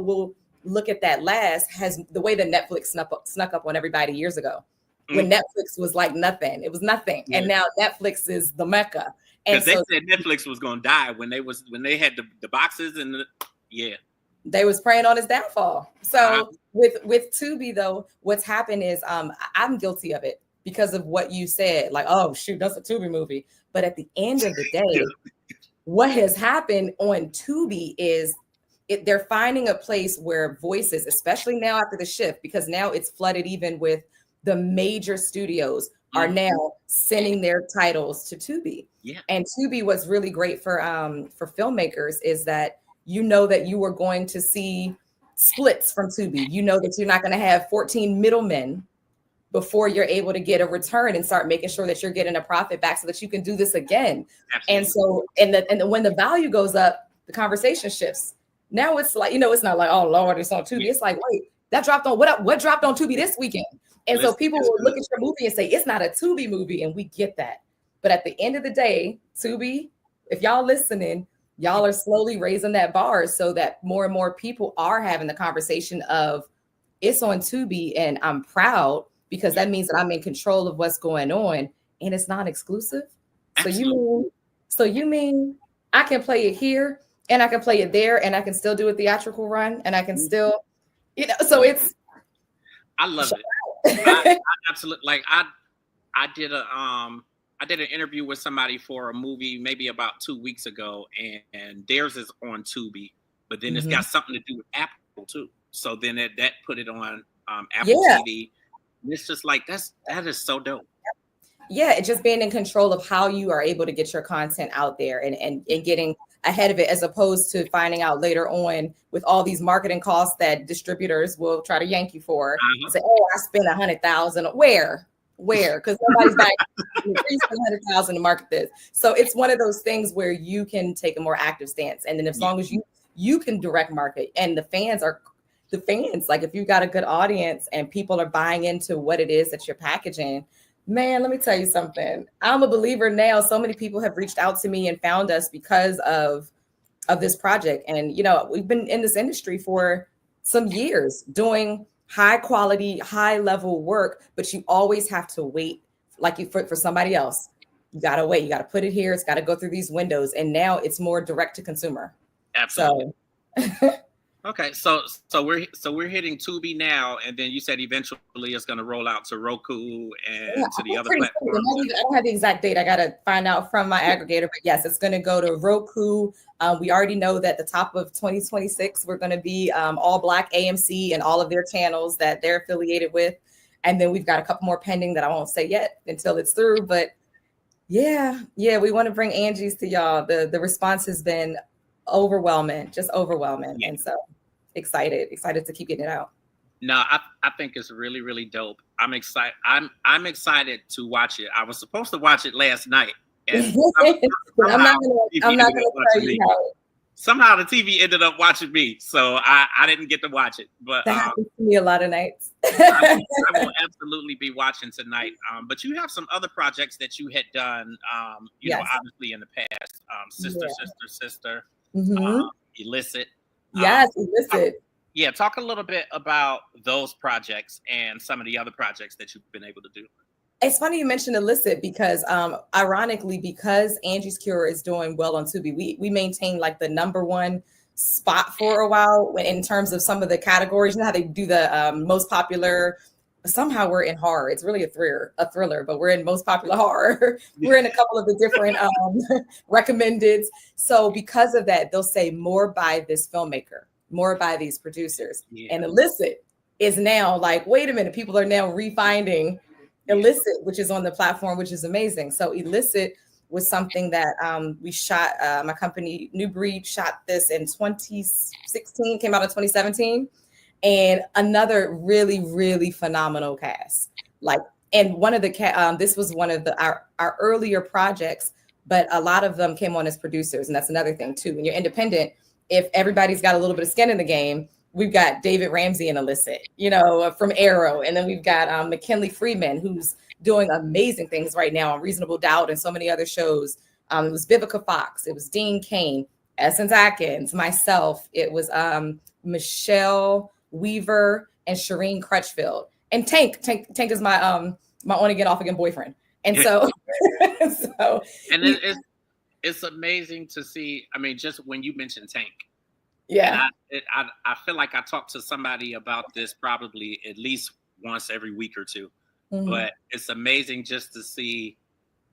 S2: we'll look at that last, has the way that Netflix snuck up on everybody years ago. When Netflix was like nothing, it was nothing, and now Netflix is the mecca.
S1: Because they said Netflix was going to die when they had the boxes and
S2: they was preying on its downfall. So with Tubi though, what's happened is I'm guilty of it because of what you said. Like, oh shoot, that's a Tubi movie. But at the end of the day, what has happened on Tubi is they're finding a place where voices, especially now after the shift, because now it's flooded even with the major studios are now sending their titles to Tubi.
S1: Yeah.
S2: And Tubi, what's really great for filmmakers is that that you are going to see splits from Tubi. You know that you're not going to have 14 middlemen before you're able to get a return and start making sure that you're getting a profit back so that you can do this again. Absolutely. And so, and when the value goes up, the conversation shifts. Now it's like, it's not like, oh Lord, it's on Tubi. It's like, wait, that dropped on what dropped on Tubi this weekend? And so people will look at your movie and say, it's not a Tubi movie. And we get that. But at the end of the day, Tubi, if y'all listening, y'all are slowly raising that bar so that more and more people are having the conversation of it's on Tubi and I'm proud because that means that I'm in control of what's going on and it's not exclusive. So you mean I can play it here and I can play it there and I can still do a theatrical run and I can still, so it's.
S1: I love it. I absolutely, like I did an interview with somebody for a movie maybe about 2 weeks ago, and theirs is on Tubi, but then it's got something to do with Apple too. So then that put it on Apple TV. And it's just like that is so dope.
S2: Yeah, it's just being in control of how you are able to get your content out there and getting ahead of it, as opposed to finding out later on with all these marketing costs that distributors will try to yank you for. Say, oh, I spent $100,000. Where? Because nobody's buying $100,000 to market this. So it's one of those things where you can take a more active stance, and then as long as you can direct market, and the fans, like if you've got a good audience and people are buying into what it is that you're packaging. Man, let me tell you something. I'm a believer now. So many people have reached out to me and found us because of this project. And, we've been in this industry for some years doing high quality, high level work, but you always have to wait for somebody else. You got to wait. You got to put it here. It's got to go through these windows. And now it's more direct to consumer.
S1: Absolutely. So. Okay, so we're hitting Tubi now, and then you said eventually it's going to roll out to Roku and to the other platforms.
S2: I don't have the exact date. I got to find out from my aggregator, but yes, it's going to go to Roku. We already know that the top of 2026, we're going to be all Black AMC and all of their channels that they're affiliated with, and then we've got a couple more pending that I won't say yet until it's through. But yeah, we want to bring Angie's to y'all. The response has been overwhelming, just overwhelming. And so excited to keep getting it out.
S1: No, I think it's really, really dope. I'm excited. I'm excited to watch it. I was supposed to watch it last night. And I'm not gonna tell you how somehow the TV ended up watching me, so I didn't get to watch it. But
S2: That happens to me a lot of nights.
S1: I will absolutely be watching tonight. But you have some other projects that you had done, you know,
S2: Yes.
S1: obviously in the past. Sister,
S2: Mm-hmm.
S1: Illicit.
S2: Yes, Illicit.
S1: Yeah, talk a little bit about those projects and some of the other projects that you've been able to do.
S2: It's funny you mentioned Illicit because ironically, because Angie's Cure is doing well on TUBI, we maintain like the #1 spot for a while in terms of some of the categories. You know how they do the most popular. Somehow we're in horror. It's really a thriller, but we're in most popular horror. We're in a couple of the different recommendeds. So because of that, they'll say more by this filmmaker, more by these producers.
S1: Yeah.
S2: And Illicit is now like, wait a minute, people are now refinding Illicit, which is on the platform, which is amazing. So Illicit was something that we shot. My company New Breed shot this in 2016, came out in 2017, and another really, really phenomenal cast. Like, and one of the this was one of our earlier projects, but a lot of them came on as producers, and that's another thing too. When you're independent, if everybody's got a little bit of skin in the game. We've got David Ramsey in Illicit, you know, from Arrow. And then we've got McKinley Freeman, who's doing amazing things right now on Reasonable Doubt and so many other shows. It was Vivica Fox. It was Dean Cain, Essence Atkins, myself. It was Michelle Weaver and Shireen Crutchfield. And Tank is my on again, off again boyfriend. And so,
S1: and it's amazing to see. I mean, just when you mentioned Tank.
S2: Yeah.
S1: I feel like I talk to somebody about this probably at least once every week or two, but it's amazing just to see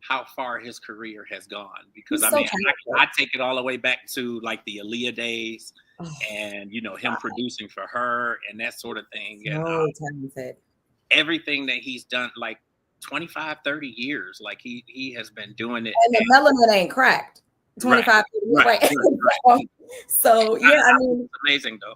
S1: how far his career has gone, because I take it all the way back to like the Aaliyah days and, you know, him producing for her and that sort of thing. And
S2: talented.
S1: Everything that he's done, like 25, 30 years, like he has been doing it.
S2: And the melanin ain't cracked. 25
S1: right.
S2: So yeah, I mean,
S1: it's amazing though.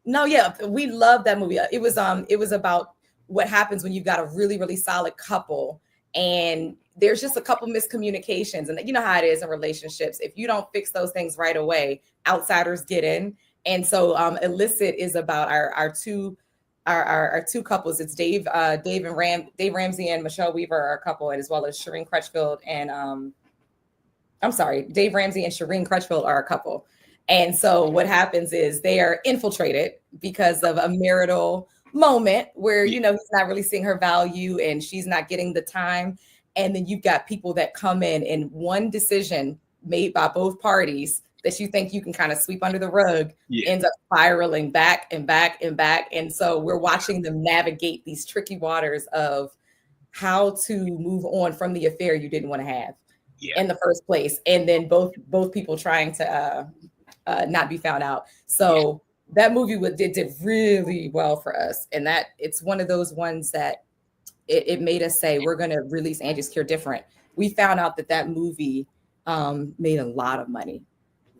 S2: No, yeah, we love that movie. It was about what happens when you've got a really, really solid couple and there's just a couple miscommunications, and you know how it is in relationships. If you don't fix those things right away, outsiders get in. And so Illicit is about our two couples. It's Dave Ramsey and Michelle Weaver are a couple, and as well as Shireen Crutchfield and Dave Ramsey and Shireen Crutchfield are a couple. And so what happens is they are infiltrated because of a marital moment where, you know, he's not really seeing her value and she's not getting the time. And then you've got people that come in and one decision made by both parties that you think you can kind of sweep under the rug ends up spiraling back and back and back. And so we're watching them navigate these tricky waters of how to move on from the affair you didn't want to have. In the first place, and then both people trying to not be found out. So that movie did really well for us, and that it's one of those ones that it made us say we're going to release Angie's Cure different. We found out that movie made a lot of money,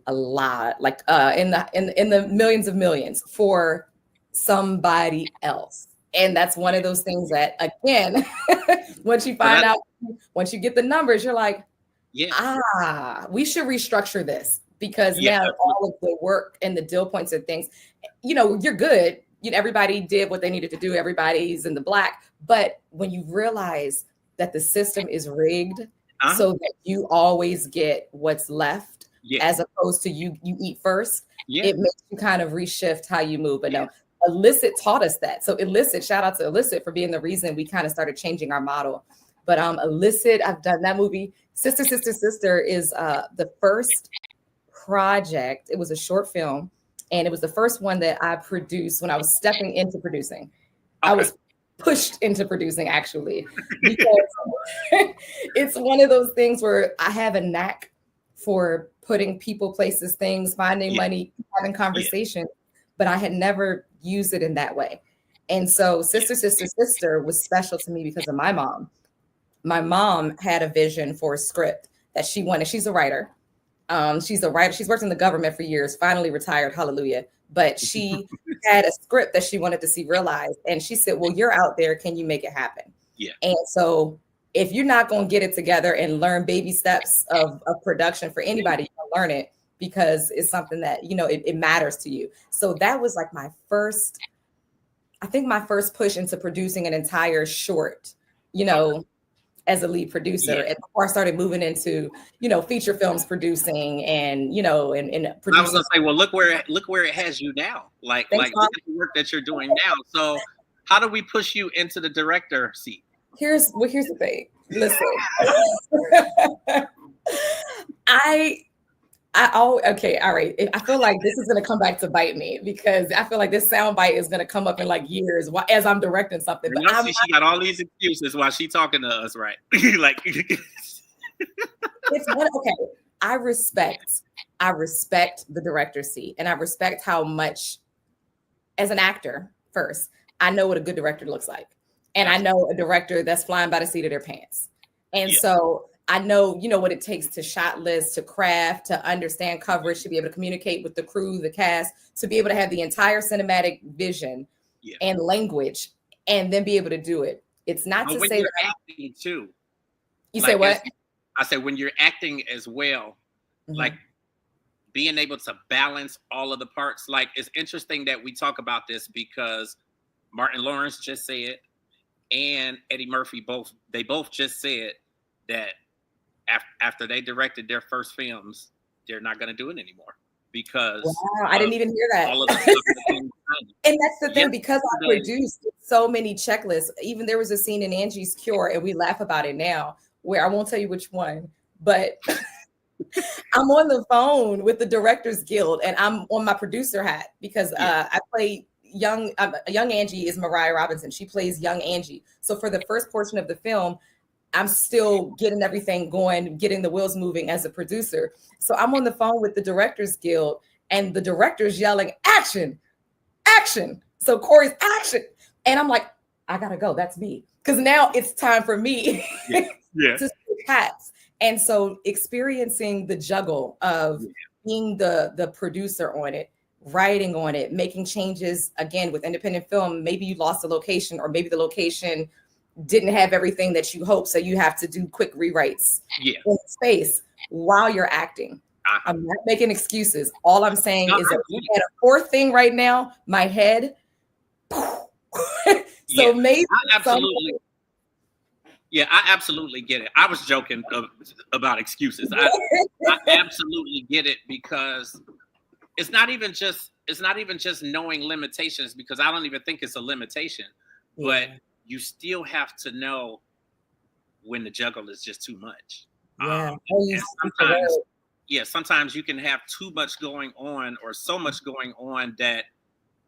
S2: a lot, like in the millions of millions for somebody else. And that's one of those things that, again, once you find out, once you get the numbers, you're like, we should restructure this, because now all of the work and the deal points and things, you know, you're good. You know, everybody did what they needed to do. Everybody's in the black. But when you realize that the system is rigged so that you always get what's left, as opposed to you eat first, it makes you kind of reshift how you move. But no, Illicit taught us that. So Illicit, shout out to Illicit for being the reason we kind of started changing our model. But Illicit, I've done that movie. Sister is the first project. It was a short film, and it was the first one that I produced when I was stepping into producing. I was pushed into producing, actually, because it's one of those things where I have a knack for putting people, places, things, finding money, having conversation, but I had never used it in that way. And so Sister was special to me because of my mom. My mom had a vision for a script that she wanted. She's a writer. She's worked in the government for years, finally retired, hallelujah. But she had a script that she wanted to see realized. And she said, well, you're out there. Can you make it happen? Yeah. And so if you're not going to get it together and learn baby steps of production for anybody, you can learn it. because it's something that, it matters to you. So that was like my first push into producing an entire short, as a lead producer.
S1: Yeah.
S2: And before I started moving into, feature films producing and, and
S1: I was
S2: producing.
S1: gonna say, well, look where it has you now. Like
S2: Thanks,
S1: look at the work that you're doing now. So how do we push you into the director seat?
S2: Here's the thing. Listen, okay, all right. I feel like this is gonna come back to bite me, because I feel like this sound bite is gonna come up in like years as I'm directing something. But
S1: She got all these excuses while she talking to us, right? Like
S2: it's okay. I respect the director's seat, and I respect how much, as an actor, first, I know what a good director looks like. And I know a director that's flying by the seat of their pants. And so I know, what it takes to shot list, to craft, to understand coverage, to be able to communicate with the crew, the cast, to be able to have the entire cinematic vision and language, and then be able to do it. It's not to say
S1: you're acting too.
S2: You say what?
S1: I said, when you're acting as well, like being able to balance all of the parts. Like, it's interesting that we talk about this because Martin Lawrence just said, and Eddie Murphy both just said that after they directed their first films, they're not going to do it anymore, because
S2: I didn't even hear that.
S1: All of the stuff
S2: and that's the thing, because I produced so many checklists. Even there was a scene in Angie's Cure, and we laugh about it now, where I won't tell you which one, but I'm on the phone with the Directors Guild, and I'm on my producer hat, because I play young Angie is Mariah Robinson. She plays young Angie. So for the first portion of the film, I'm still getting everything going, getting the wheels moving as a producer. So I'm on the phone with the Directors Guild, and the director's yelling, action, action. So Corey's action. And I'm like, I gotta go. That's me. Because now it's time for me to switch hats. And so experiencing the juggle of being the producer on it, writing on it, making changes, again, with independent film, maybe you lost a location, or maybe the location didn't have everything that you hoped, so you have to do quick rewrites in space while you're acting. I'm not making excuses. All I'm saying is that we had a fourth thing right now, my head. So maybe
S1: I absolutely get it. I was joking about excuses. I absolutely get it, because it's not even just knowing limitations, because I don't even think it's a limitation, but you still have to know when the juggle is just too much. Sometimes you can have too much going on, or so much going on, that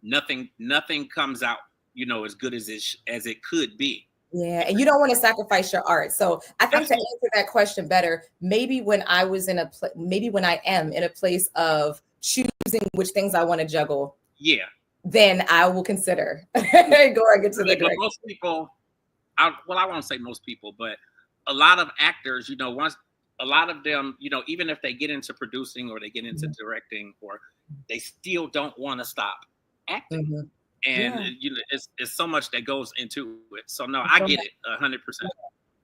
S1: nothing comes out, as good as it could be.
S2: Yeah, and you don't want to sacrifice your art. So I think to answer that question better, maybe when I am in a place of choosing which things I want to juggle, then I will consider going into the direction.
S1: Most people, I won't say most people, but a lot of actors, once a lot of them, even if they get into producing or they get into directing, or they still don't want to stop acting. And it's so much that goes into it. So no, I get it 100%.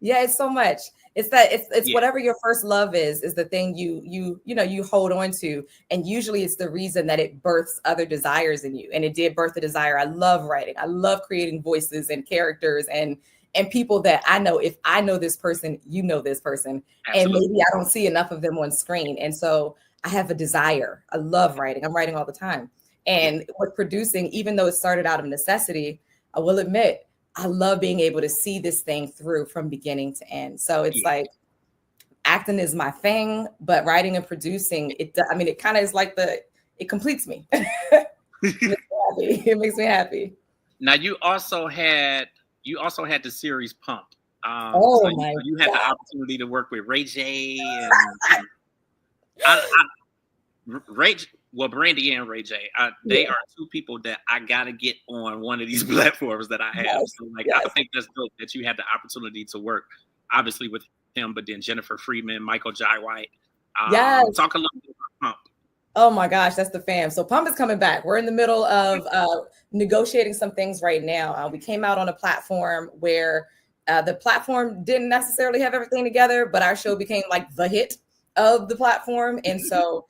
S2: Yeah, it's so much. It's that it's whatever your first love is the thing you hold on to. And usually it's the reason that it births other desires in you. And it did birth a desire. I love writing. I love creating voices and characters and people that I know. If I know this person, you know this person. Absolutely. And maybe I don't see enough of them on screen. And so I have a desire. I love writing. I'm writing all the time. And with producing, even though it started out of necessity, I will admit, I love being able to see this thing through from beginning to end. So it's like acting is my thing, but writing and producing, it kind of is like it completes me. It makes me happy.
S1: Now you also had the series Pump. You had the opportunity to work with Ray J and Brandy and Ray J. They are two people that I gotta get on one of these platforms that I have. So I think that's dope that you had the opportunity to work, obviously with him, but then Jennifer Freeman, Michael Jai White. Talk a little bit about Pump.
S2: Oh my gosh, that's the fam. So Pump is coming back. We're in the middle of negotiating some things right now. We came out on a platform where the platform didn't necessarily have everything together, but our show became like the hit. of the platform. And so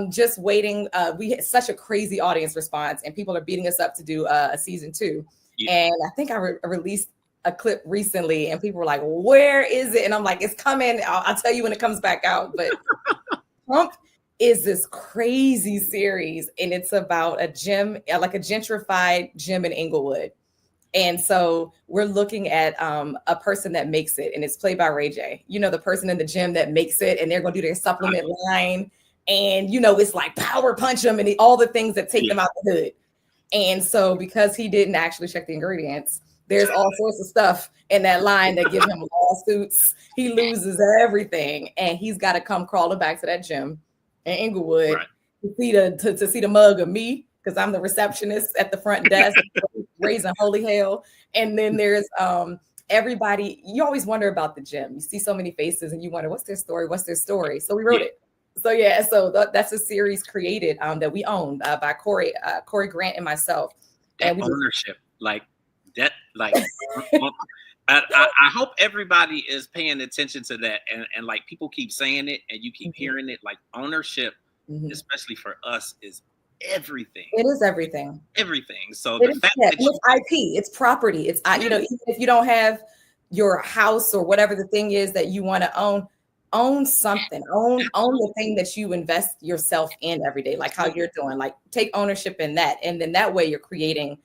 S2: just waiting. We had such a crazy audience response, and people are beating us up to do a season 2. Yeah. And I think I released a clip recently, and people were like, where is it? And I'm like, it's coming. I'll tell you when it comes back out. But Pump is this crazy series, and it's about a gym, like a gentrified gym in Inglewood. And so we're looking at a person that makes it, and it's played by Ray J. You know, the person in the gym that makes it, and they're going to do their supplement line. And, you know, it's like power punch them and all the things that take them out the hood. And so because he didn't actually check the ingredients, there's all sorts of stuff in that line that give him lawsuits. He loses everything, and he's got to come crawling back to that gym in Inglewood to see the mug of me, because I'm the receptionist at the front desk raising holy hell. And then there's everybody. You always wonder about the gym. You see so many faces, and you wonder, what's their story? What's their story? So we wrote it. So yeah, so that's a series created that we own by Corey Grant and myself.
S1: That and ownership, like that, like I hope everybody is paying attention to that, and like people keep saying it, and you keep hearing it. Like ownership, especially for us, is everything.
S2: It is everything.
S1: Everything. So the fact that
S2: it's IP, it's property. It's you know, even if you don't have your house or whatever the thing is that you want to own something. Own the thing that you invest yourself in every day, like how you're doing. Like take ownership in that, and then that way you're creating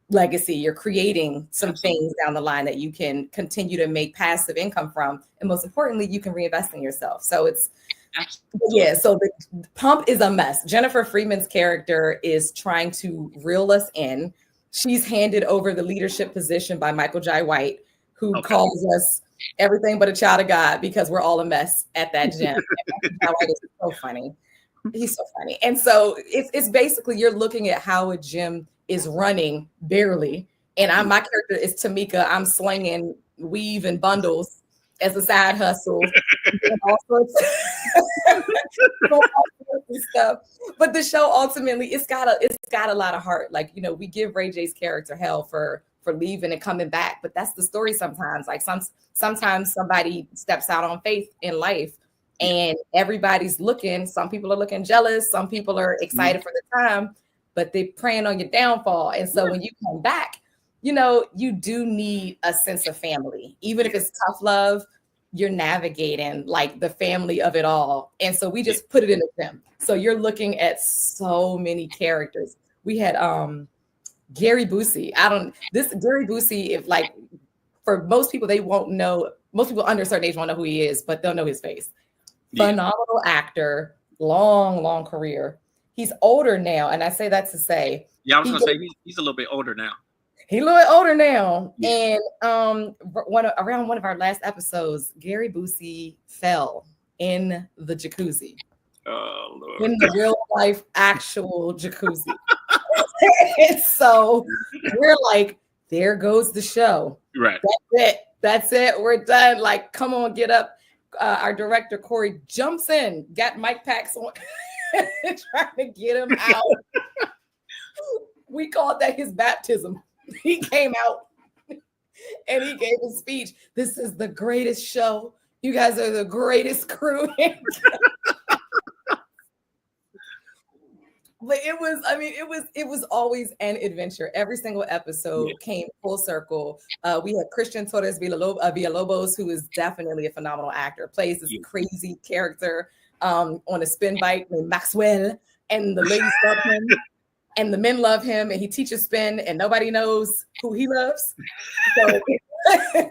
S2: legacy. You're creating some things down the line that you can continue to make passive income from, and most importantly, you can reinvest in yourself. So it's so the Pump is a mess. Jennifer Freeman's character is trying to reel us in. She's handed over the leadership position by Michael Jai White, who calls us everything but a child of God, because we're all a mess at that gym. Jai White is so funny. He's so funny. And so it's basically you're looking at how a gym is running barely. And my character is Tamika. I'm slinging weave and bundles as a side hustle. all sorts of stuff. But the show ultimately, it's got a lot of heart. Like, you know, we give Ray J's character hell for leaving and coming back, but that's the story sometimes. Like sometimes somebody steps out on faith in life, and everybody's looking. Some people are looking jealous. Some people are excited for the time, but they're preying on your downfall. And so when you come back, you know, you do need a sense of family. Even if it's tough love, you're navigating like the family of it all. And so we just put it in the gym. So you're looking at so many characters. We had Gary Busey. Gary Busey, if like for most people, they won't know. Most people under a certain age won't know who he is, but they'll know his face. Phenomenal actor, long career. He's older now, and I say that to say,
S1: I was gonna say he's a little bit older now.
S2: He's a little bit older now, and around one of our last episodes, Gary Busey fell in the jacuzzi. Oh Lord! In the real life, actual jacuzzi. And so we're like, there goes the show.
S1: Right.
S2: That's it. We're done. Like, come on, get up. Our director, Corey, jumps in, got mic packs on, trying to get him out. We called that his baptism. He came out and he gave a speech. This is the greatest show. You guys are the greatest crew. But it was always an adventure. Every single episode came full circle. We had Christian Torres Villalobos, who is definitely a phenomenal actor, plays this crazy character on a spin bike named Maxwell, and the ladies love him, and the men love him, and he teaches spin, and nobody knows who he loves. So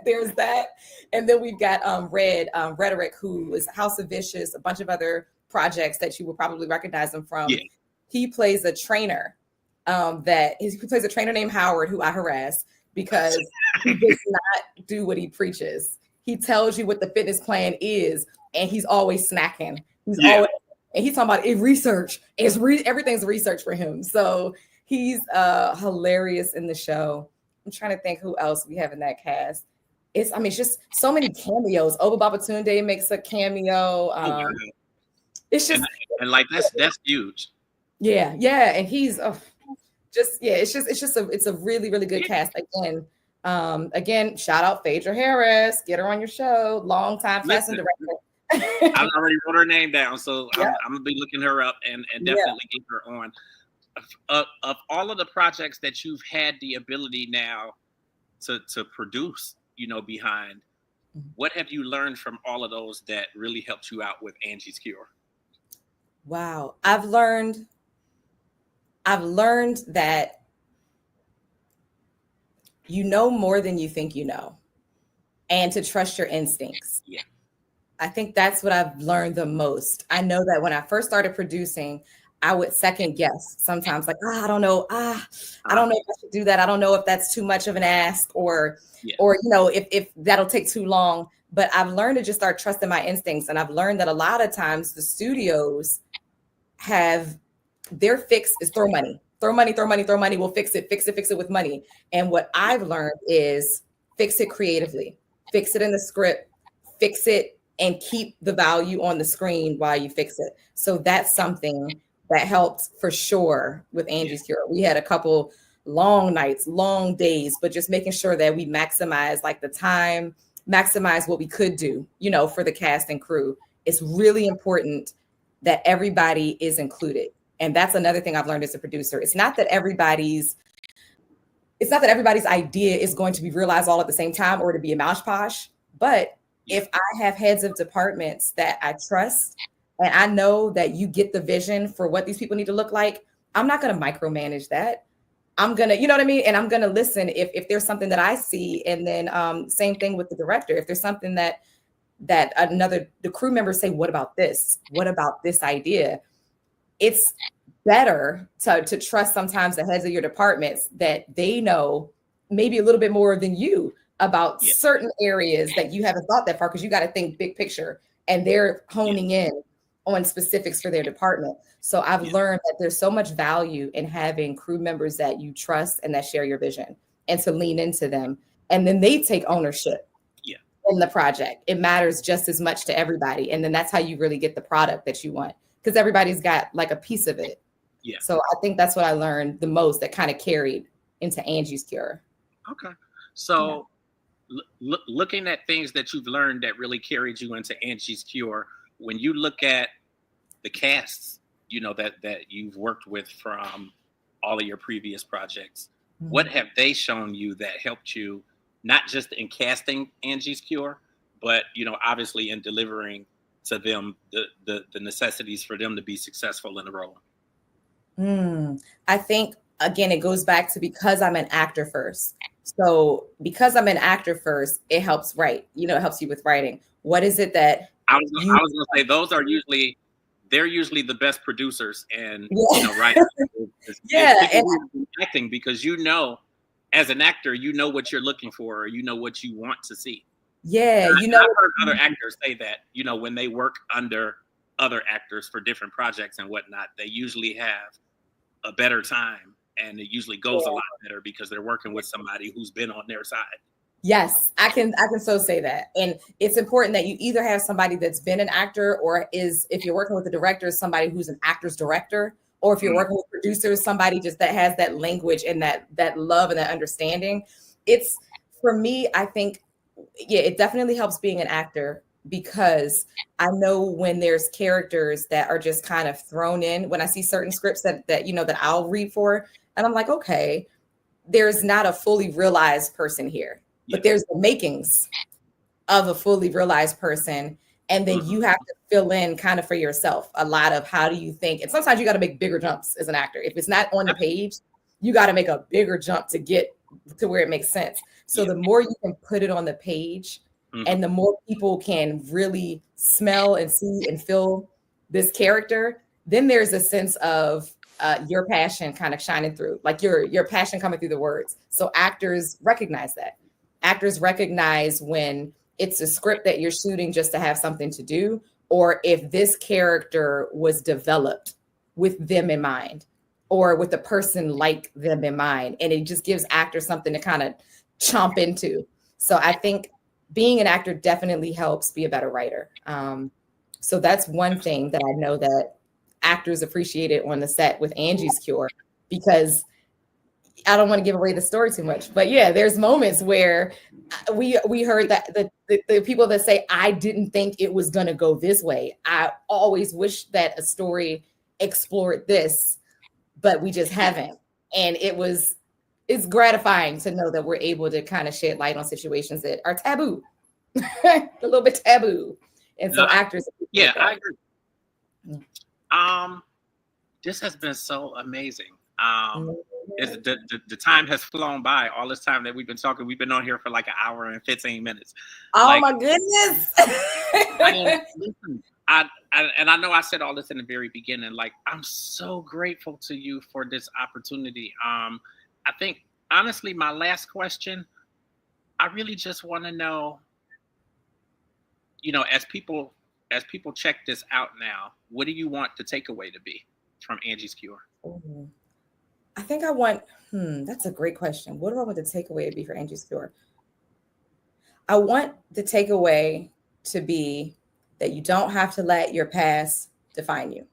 S2: there's that. And then we've got Rhetoric, who is House of Vicious, a bunch of other projects that you will probably recognize him from. Yeah. He plays a trainer he plays a trainer named Howard, who I harass because he does not do what he preaches. He tells you what the fitness plan is, and he's always snacking. He's talking about research. Everything's research for him. So he's hilarious in the show. I'm trying to think who else we have in that cast. It's just so many cameos. Oba Babatunde makes a cameo. It's just
S1: and like that's huge.
S2: Yeah, and he's it's a really, really good cast. Again, shout out Phaedra Harris, get her on your show, longtime casting director.
S1: I already wrote her name down, so
S2: Yeah.
S1: I'm gonna be looking her up and
S2: Yeah.
S1: definitely get her on. Of all of the projects that you've had the ability now to produce, behind, what have you learned from all of those that really helped you out with Angie's Cure?
S2: Wow. I've learned that you know more than you think you know, and to trust your instincts.
S1: Yeah.
S2: I think that's what I've learned the most. I know that when I first started producing, I would second guess sometimes, like, I don't know. I don't know if I should do that. I don't know if that's too much of an ask, or
S1: Yeah.
S2: if that'll take too long. But I've learned to just start trusting my instincts. And I've learned that a lot of times the studios have their fix is throw money. Throw money, throw money, throw money. We'll fix it with money. And what I've learned is fix it creatively, fix it in the script, fix it and keep the value on the screen while you fix it. So that's something that helped for sure with Angie's Cure. We had a couple long nights, long days, but just making sure that we maximize like the time, maximize what we could do, for the cast and crew. It's really important that everybody is included. And that's another thing I've learned as a producer. It's not that everybody's idea is going to be realized all at the same time or to be a mosh posh, but if I have heads of departments that I trust and I know that you get the vision for what these people need to look like, I'm not going to micromanage that. I'm going to, you know what I mean? And I'm going to listen if there's something that I see. And then same thing with the director. If there's something that the crew members say, what about this? What about this idea? It's better to trust sometimes the heads of your departments that they know maybe a little bit more than you about certain areas that you haven't thought that far, because you got to think big picture and they're honing in on specifics for their department. So I've learned that there's so much value in having crew members that you trust and that share your vision, and to lean into them. And then they take ownership in the project. It matters just as much to everybody. And then that's how you really get the product that you want, because everybody's got like a piece of it. Yeah. So I think that's what I learned the most that kind of carried into Angie's Cure.
S1: Okay. So looking at things that you've learned that really carried you into Angie's Cure, when you look at the casts, that you've worked with from all of your previous projects, what have they shown you that helped you, not just in casting Angie's Cure, but, obviously in delivering to them the necessities for them to be successful in the role?
S2: I think, again, it goes back to because I'm an actor first. So because I'm an actor first, it helps write, it helps you with writing. What is it that
S1: I was going to say, they're usually the best producers and writers.
S2: And
S1: acting, because as an actor, what you're looking for, or what you want to see.
S2: Yeah,
S1: I've heard other actors say that, when they work under other actors for different projects and whatnot, they usually have a better time, and it usually goes a lot better because they're working with somebody who's been on their side.
S2: Yes, I can so say that. And it's important that you either have somebody that's been an actor, or if you're working with a director, somebody who's an actor's director, or if you're working with producers, somebody just that has that language and that love and that understanding. It's, for me, I think, it definitely helps being an actor, because I know when there's characters that are just kind of thrown in, when I see certain scripts that I'll read for, and I'm like, okay, there's not a fully realized person here, but there's the makings of a fully realized person. And then you have to fill in kind of for yourself a lot of how do you think, and sometimes you got to make bigger jumps as an actor. If it's not on the page, you got to make a bigger jump to get to where it makes sense. So the more you can put it on the page, and the more people can really smell and see and feel this character, then there's a sense of your passion kind of shining through, like your passion coming through the words. So actors recognize that. Actors recognize when it's a script that you're shooting just to have something to do, or if this character was developed with them in mind, or with a person like them in mind. And it just gives actors something to kind of chomp into. So I think being an actor definitely helps be a better writer. So that's one thing that I know that actors appreciated on the set with Angie's Cure, because I don't want to give away the story too much, but there's moments where we heard that the people that say, I didn't think it was going to go this way. I always wish that a story explored this, but we just haven't. And it's gratifying to know that we're able to kind of shed light on situations that are taboo, a little bit taboo. And so actors.
S1: I agree. This has been so amazing. The time has flown by. All this time that we've been talking, we've been on here for like an hour and 15 minutes.
S2: Oh my goodness.
S1: Listen, I know I said all this in the very beginning. Like, I'm so grateful to you for this opportunity. I think honestly, my last question, I really just want to know, as people check this out now, what do you want the takeaway to be from Angie's Cure?
S2: I think I want, that's a great question. What do I want the takeaway to be for Angie's Cure? I want the takeaway to be that you don't have to let your past define you.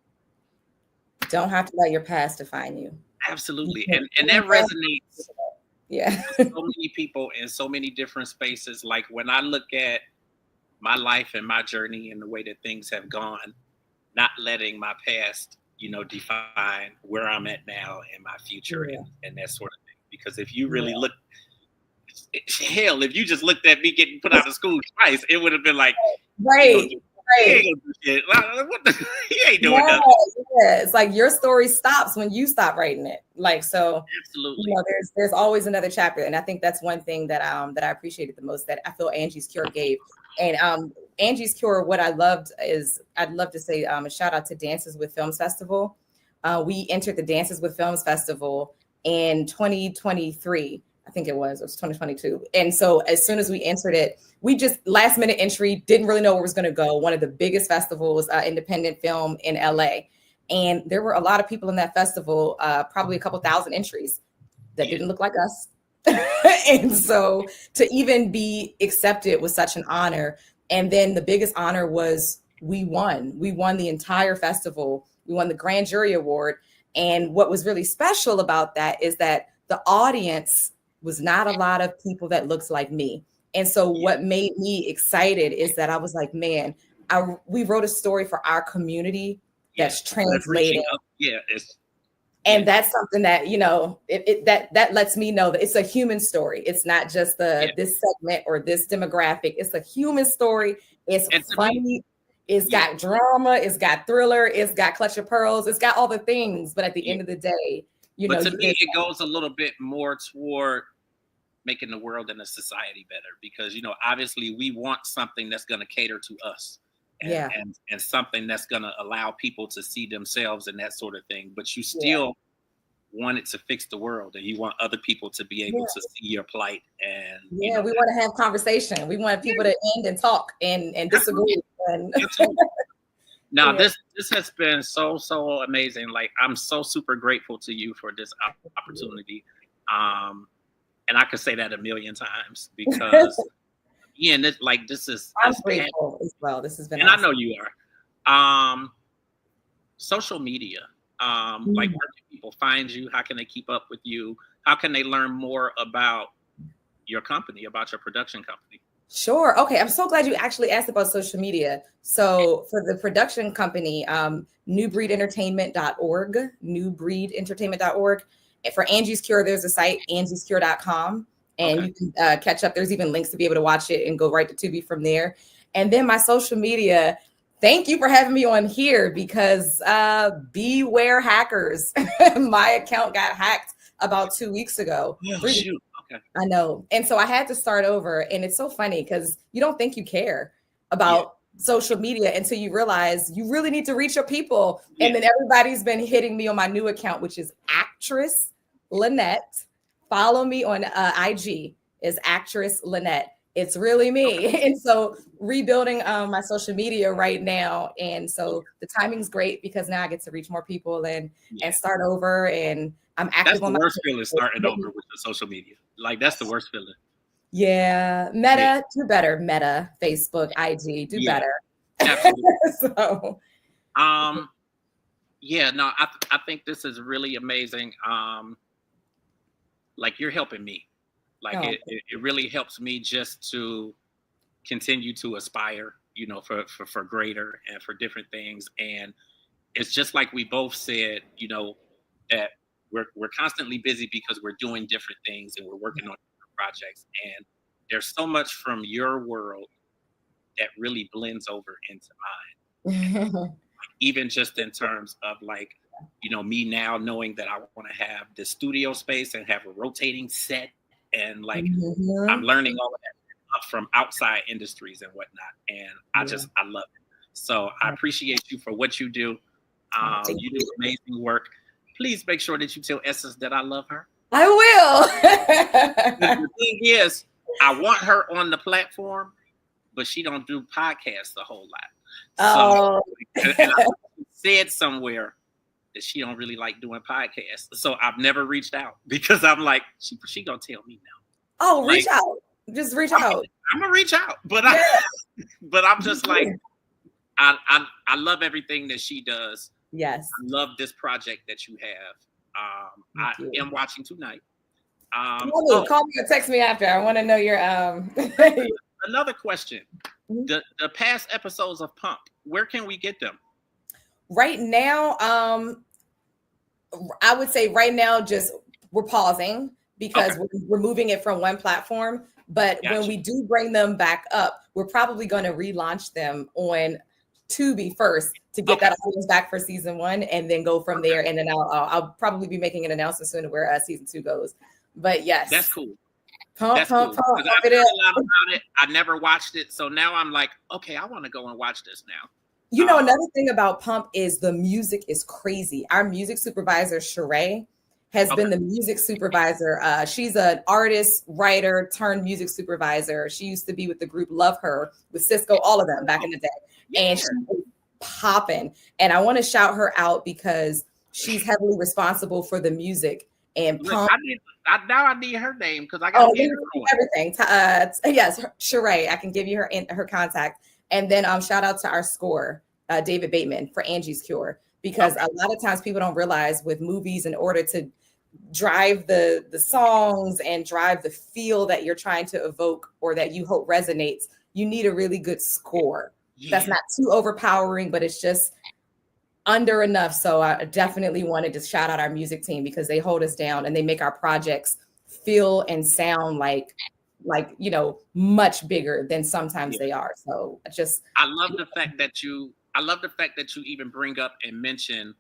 S2: You don't have to let your past define you.
S1: Absolutely. And that resonates.
S2: Yeah.
S1: So many people in so many different spaces. Like, when I look at my life and my journey and the way that things have gone, not letting my past define where I'm at now and my future and that sort of thing. Because if you really look, hell, if you just looked at me getting put out of school twice, it would have been like,
S2: right.
S1: He ain't gonna do shit. He ain't doing nothing.
S2: Yeah, it's like your story stops when you stop writing it. Like, so
S1: absolutely,
S2: there's always another chapter, and I think that's one thing that I appreciated the most, that I feel Angie's Cure gave. And Angie's Cure, what I loved is, I'd love to say a shout out to Dances with Films Festival. We entered the Dances with Films Festival in 2023. I think it was 2022. And so as soon as we entered it, we just last minute entry, didn't really know where it was going to go. One of the biggest festivals, independent film in LA. And there were a lot of people in that festival, probably a couple thousand entries that didn't look like us. And so to even be accepted was such an honor. And then the biggest honor was we won the entire festival. We won the grand jury award. And what was really special about that is that the audience was not a lot of people that looks like me. And so what made me excited is that I was like, man, we wrote a story for our community that's translating. And that's something that, that lets me know that it's a human story. It's not just this segment or this demographic. It's a human story. It's funny. It's got drama. It's got thriller. It's got clutch of pearls. It's got all the things. But at the end of the day,
S1: but to me, it goes a little bit more toward making the world and the society better, because obviously we want something that's going to cater to us, and something that's going to allow people to see themselves and that sort of thing. But you still want it to fix the world, and you want other people to be able to see your plight. And
S2: we want to have conversation. We want people to end and talk and disagree.
S1: Now, this has been so amazing. Like, I'm so super grateful to you for this opportunity. And I could say that a million times, because this is.
S2: I'm grateful as well. This has been,
S1: and awesome. I know you are. Social media. Like, where can people find you? How can they keep up with you? How can they learn more about your company, about your production company?
S2: Sure. Okay. I'm so glad you actually asked about social media. So for the production company, newbreedentertainment.org, newbreedentertainment.org. And for Angie's Cure, there's a site, angiescure.com. And you can catch up. There's even links to be able to watch it and go right to TUBI from there. And then my social media, thank you for having me on here, because beware hackers. My account got hacked about 2 weeks ago.
S1: Oh, shoot.
S2: I know. And so I had to start over. And it's so funny because you don't think you care about social media until you realize you really need to reach your people. Yeah. And then everybody's been hitting me on my new account, which is Actress Lanett. Follow me on IG is Actress Lanett. It's really me. And so rebuilding my social media right now. And so the timing's great, because now I get to reach more people and start over. And I'm active on my.
S1: That's the worst feeling, starting over with the social media. Like, that's the worst feeling.
S2: Yeah. Meta, do better. Meta, Facebook, IG, do better.
S1: Absolutely.
S2: So.
S1: I think this is really amazing. Like, you're helping me. Like, it really helps me just to continue to aspire, for greater and for different things. And it's just like we both said, that we're constantly busy because we're doing different things and we're working on different projects. And there's so much from your world that really blends over into mine. Even just in terms of like, me now knowing that I want to have the studio space and have a rotating set, and like I'm learning all of that from outside industries and whatnot. And I love it. So I appreciate you for what you do. You do amazing work. Please make sure that you tell Essence that I love her.
S2: I will.
S1: The thing is, I want her on the platform, but she don't do podcasts a whole lot. So, and I said somewhere that she don't really like doing podcasts. So I've never reached out because I'm like, she gonna tell me now.
S2: Oh, reach out. Just reach out.
S1: I'm gonna reach out, but but I'm just like, I love everything that she does.
S2: Yes.
S1: I love this project that you have. I am watching tonight.
S2: Call me or text me after. I want to know your
S1: Another question. The past episodes of Pump, where can we get them?
S2: Right now, I would say right now, just we're pausing because we're moving it from one platform. But when we do bring them back up, we're probably going to relaunch them on TUBI first to get that audience back for season 1, and then go from there. And then I'll probably be making an announcement soon of where season 2 goes. But yes,
S1: that's cool.
S2: Pump.
S1: I've heard a lot about it. I never watched it, so now I'm like, okay, I want to go and watch this now.
S2: Another thing about Pump is the music is crazy. Our music supervisor, Sheree, has been the music supervisor. She's an artist, writer, turned music supervisor. She used to be with the group Love Her with Cisco, all of them back in the day. And she was popping. And I want to shout her out because she's heavily responsible for the music. And Pump.
S1: I need her name because I got
S2: everything. Yes, Sheree. I can give you her contact. And then shout out to our score, David Bateman, for Angie's Cure, because a lot of times people don't realize with movies, in order to drive the songs and drive the feel that you're trying to evoke or that you hope resonates, you need a really good score. That's not too overpowering, but it's just under enough. So I definitely wanted to shout out our music team because they hold us down and they make our projects feel and sound like much bigger than sometimes they are. So I
S1: love the fact that you even bring up and mention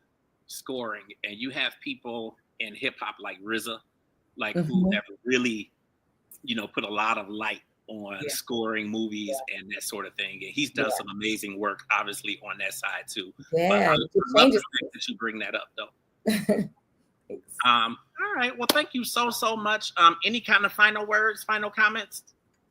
S1: scoring, and you have people in hip hop like RZA, who have really, put a lot of light on scoring movies and that sort of thing. And he's done some amazing work, obviously, on that side too.
S2: Yeah,
S1: but I love the fact that you bring that up, though. All right. Well, thank you so much. Any kind of final words, final comments?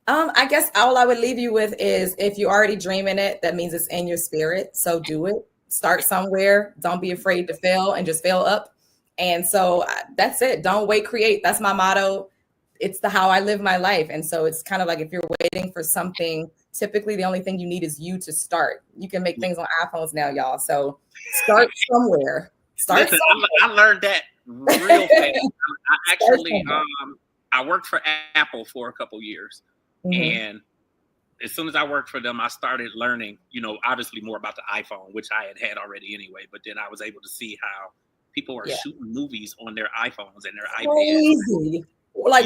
S2: I guess all I would leave you with is if you're already dreaming it, that means it's in your spirit. So do it. Start somewhere. Don't be afraid to fail and just fail up. And so that's it. Don't wait, create. That's my motto. It's how I live my life. And so it's kind of like if you're waiting for something, typically the only thing you need is you to start. You can make things on iPhones now, y'all. So start somewhere.
S1: Listen, I learned that real fast. I actually, I worked for Apple for a couple years. And as soon as I worked for them, I started learning, obviously more about the iPhone, which I had already anyway. But then I was able to see how people are shooting movies on their iPhones and their iPads.
S2: What?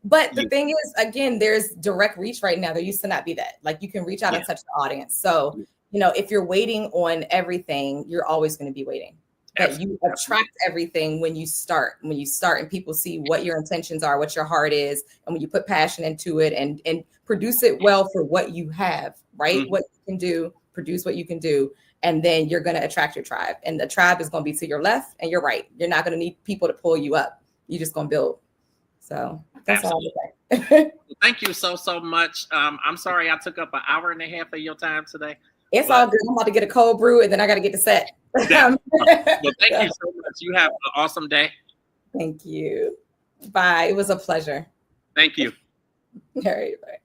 S2: But the thing is, again, there's direct reach right now. There used to not be that. Like you can reach out and touch the audience. So, if you're waiting on everything, you're always going to be waiting. But you attract everything when you start. When you start and people see what your intentions are, what your heart is, and when you put passion into it and produce it well for what you have, right? What you can do, produce what you can do, and then you're going to attract your tribe. And the tribe is going to be to your left and your right. You're not going to need people to pull you up. You're just going to build. So that's all I'm saying.
S1: Thank you so much. I'm sorry I took up an hour and a half of your time today.
S2: It's all good. I'm about to get a cold brew and then I got to get to set.
S1: Well, thank you so much. You have an awesome day.
S2: Thank you. Bye. It was a pleasure.
S1: Thank you.
S2: All right. Bye.